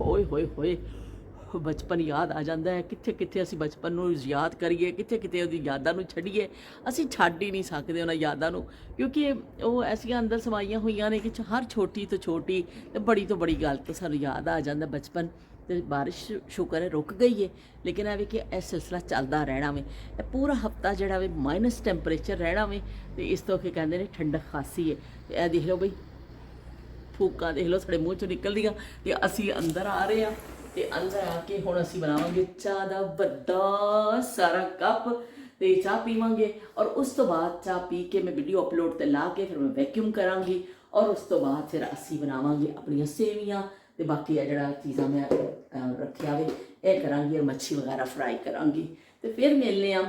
ਹੋਏ ਹੋਏ ਹੋਏ ਬਚਪਨ ਯਾਦ ਆ ਜਾਂਦਾ ਹੈ। ਕਿੱਥੇ ਕਿੱਥੇ ਅਸੀਂ ਬਚਪਨ ਨੂੰ ਯਾਦ ਕਰੀਏ, ਕਿੱਥੇ ਕਿੱਥੇ ਉਹਦੀ ਯਾਦਾਂ ਨੂੰ ਛੱਡੀਏ। ਅਸੀਂ ਛੱਡ ਹੀ ਨਹੀਂ ਸਕਦੇ ਉਹਨਾਂ ਯਾਦਾਂ ਨੂੰ ਕਿਉਂਕਿ ਉਹ ਐਸੀਆਂ ਅੰਦਰ ਸਮਾਈਆਂ ਹੋਈਆਂ ਨੇ ਕਿ ਹਰ ਛੋਟੀ ਤੋਂ ਛੋਟੀ ਤੇ ਬੜੀ ਤੋਂ ਬੜੀ ਗੱਲ ਤੋਂ ਸਾਨੂੰ ਯਾਦ ਆ ਜਾਂਦਾ ਬਚਪਨ। ਤੇ ਬਾਰਿਸ਼ ਸ਼ੁਕਰ ਹੈ ਰੁਕ ਗਈ ਹੈ ਲੇਕਿਨ ਇਹ ਵੀ ਕਿ ਇਹ ਸਿਲਸਿਲਾ ਚੱਲਦਾ ਰਹਿਣਾ ਵੇ। ਇਹ ਪੂਰਾ ਹਫਤਾ ਜਿਹੜਾ ਵੇ ਮਾਈਨਸ ਟੈਂਪਰੇਚਰ ਰਹਿਣਾ ਵੇ ਤੇ ਇਸ ਤੋਂ ਕੀ ਕਹਿੰਦੇ ਨੇ ਠੰਡਕ ਖਾਸੀ ਹੈ। ਤੇ ਇਹ ਦੇਖ ਲਓ ਬਈ ਫੂਕਾਂ ਦੇਖ ਲਓ ਸਾਡੇ ਮੂੰਹ 'ਚੋਂ ਨਿਕਲਦੀਆਂ ਤੇ ਅਸੀਂ ਅੰਦਰ ਆ ਰਹੇ ਹਾਂ ਤੇ ਅੰਦਰ ਆ ਕੇ ਹੁਣ ਅਸੀਂ ਬਣਾਵਾਂਗੇ ਚਾਹ ਦਾ ਵੱਡਾ ਸਾਰਾ ਕੱਪ ਤੇ ਚਾਹ ਪੀਵਾਂਗੇ ਔਰ ਉਸ ਤੋਂ ਬਾਅਦ ਚਾਹ ਪੀ ਕੇ ਮੈਂ ਵੀਡੀਓ ਅਪਲੋਡ ਤੇ ਲਾ ਕੇ ਫਿਰ ਮੈਂ ਵੈਕਿਊਮ ਕਰਾਂਗੀ ਔਰ ਉਸ ਤੋਂ ਬਾਅਦ ਫਿਰ ਅਸੀਂ ਬਣਾਵਾਂਗੇ ਆਪਣੀਆਂ ਸੇਵੀਆਂ ਤੇ ਬਾਕੀ ਇਹ ਜਿਹੜਾ ਚੀਜ਼ਾਂ ਮੈਂ ਰੱਖਿਆ ਵੇ ਇਹ ਕਰਾਂਗੀ ਔਰ ਮੱਛੀ ਵਗੈਰਾ ਫਰਾਈ ਕਰਾਂਗੀ ਤੇ ਫਿਰ ਮਿਲਨੇ ਆ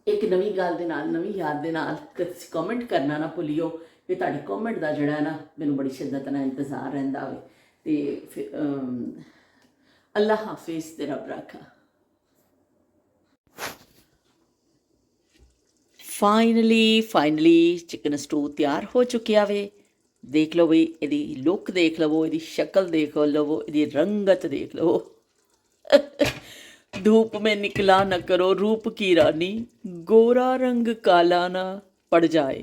ਇੱਕ ਨਵੀਂ ਗੱਲ ਦੇ ਨਾਲ, ਨਵੀਂ ਯਾਦ ਦੇ ਨਾਲ। ਤੇ ਤੁਸੀਂ ਕਮੈਂਟ ਕਰਨਾ ਨਾ ਭੁੱਲਿਓ ਕਿ ਤੁਹਾਡੇ ਕਮੈਂਟ ਦਾ ਜਿਹੜਾ ਹੈ ਨਾ ਮੈਨੂੰ ਬੜੀ ਸ਼ਿੱਦਤ ਨਾਲ ਇੰਤਜ਼ਾਰ ਰਹਿੰਦਾ ਵੇ। ਤੇ ਫਿਰ ਅੱਲਾ ਹਾਫਿਜ਼ ਤੇ ਰੱਬ ਰਾਖਾ। ਫਾਈਨਲੀ ਚਿਕਨ ਸਟੂ ਤਿਆਰ ਹੋ ਚੁੱਕਿਆ ਵੇ। ਦੇਖ ਲਓ ਬਈ ਇਹਦੀ ਲੁੱਕ ਦੇਖ ਲਵੋ, ਇਹਦੀ ਸ਼ਕਲ ਦੇਖ ਲਵੋ, ਇਹਦੀ ਰੰਗਤ ਦੇਖ ਲਵੋ। धूप में निकला न करो रूप की रानी, गोरा रंग काला ना पड़ जाए।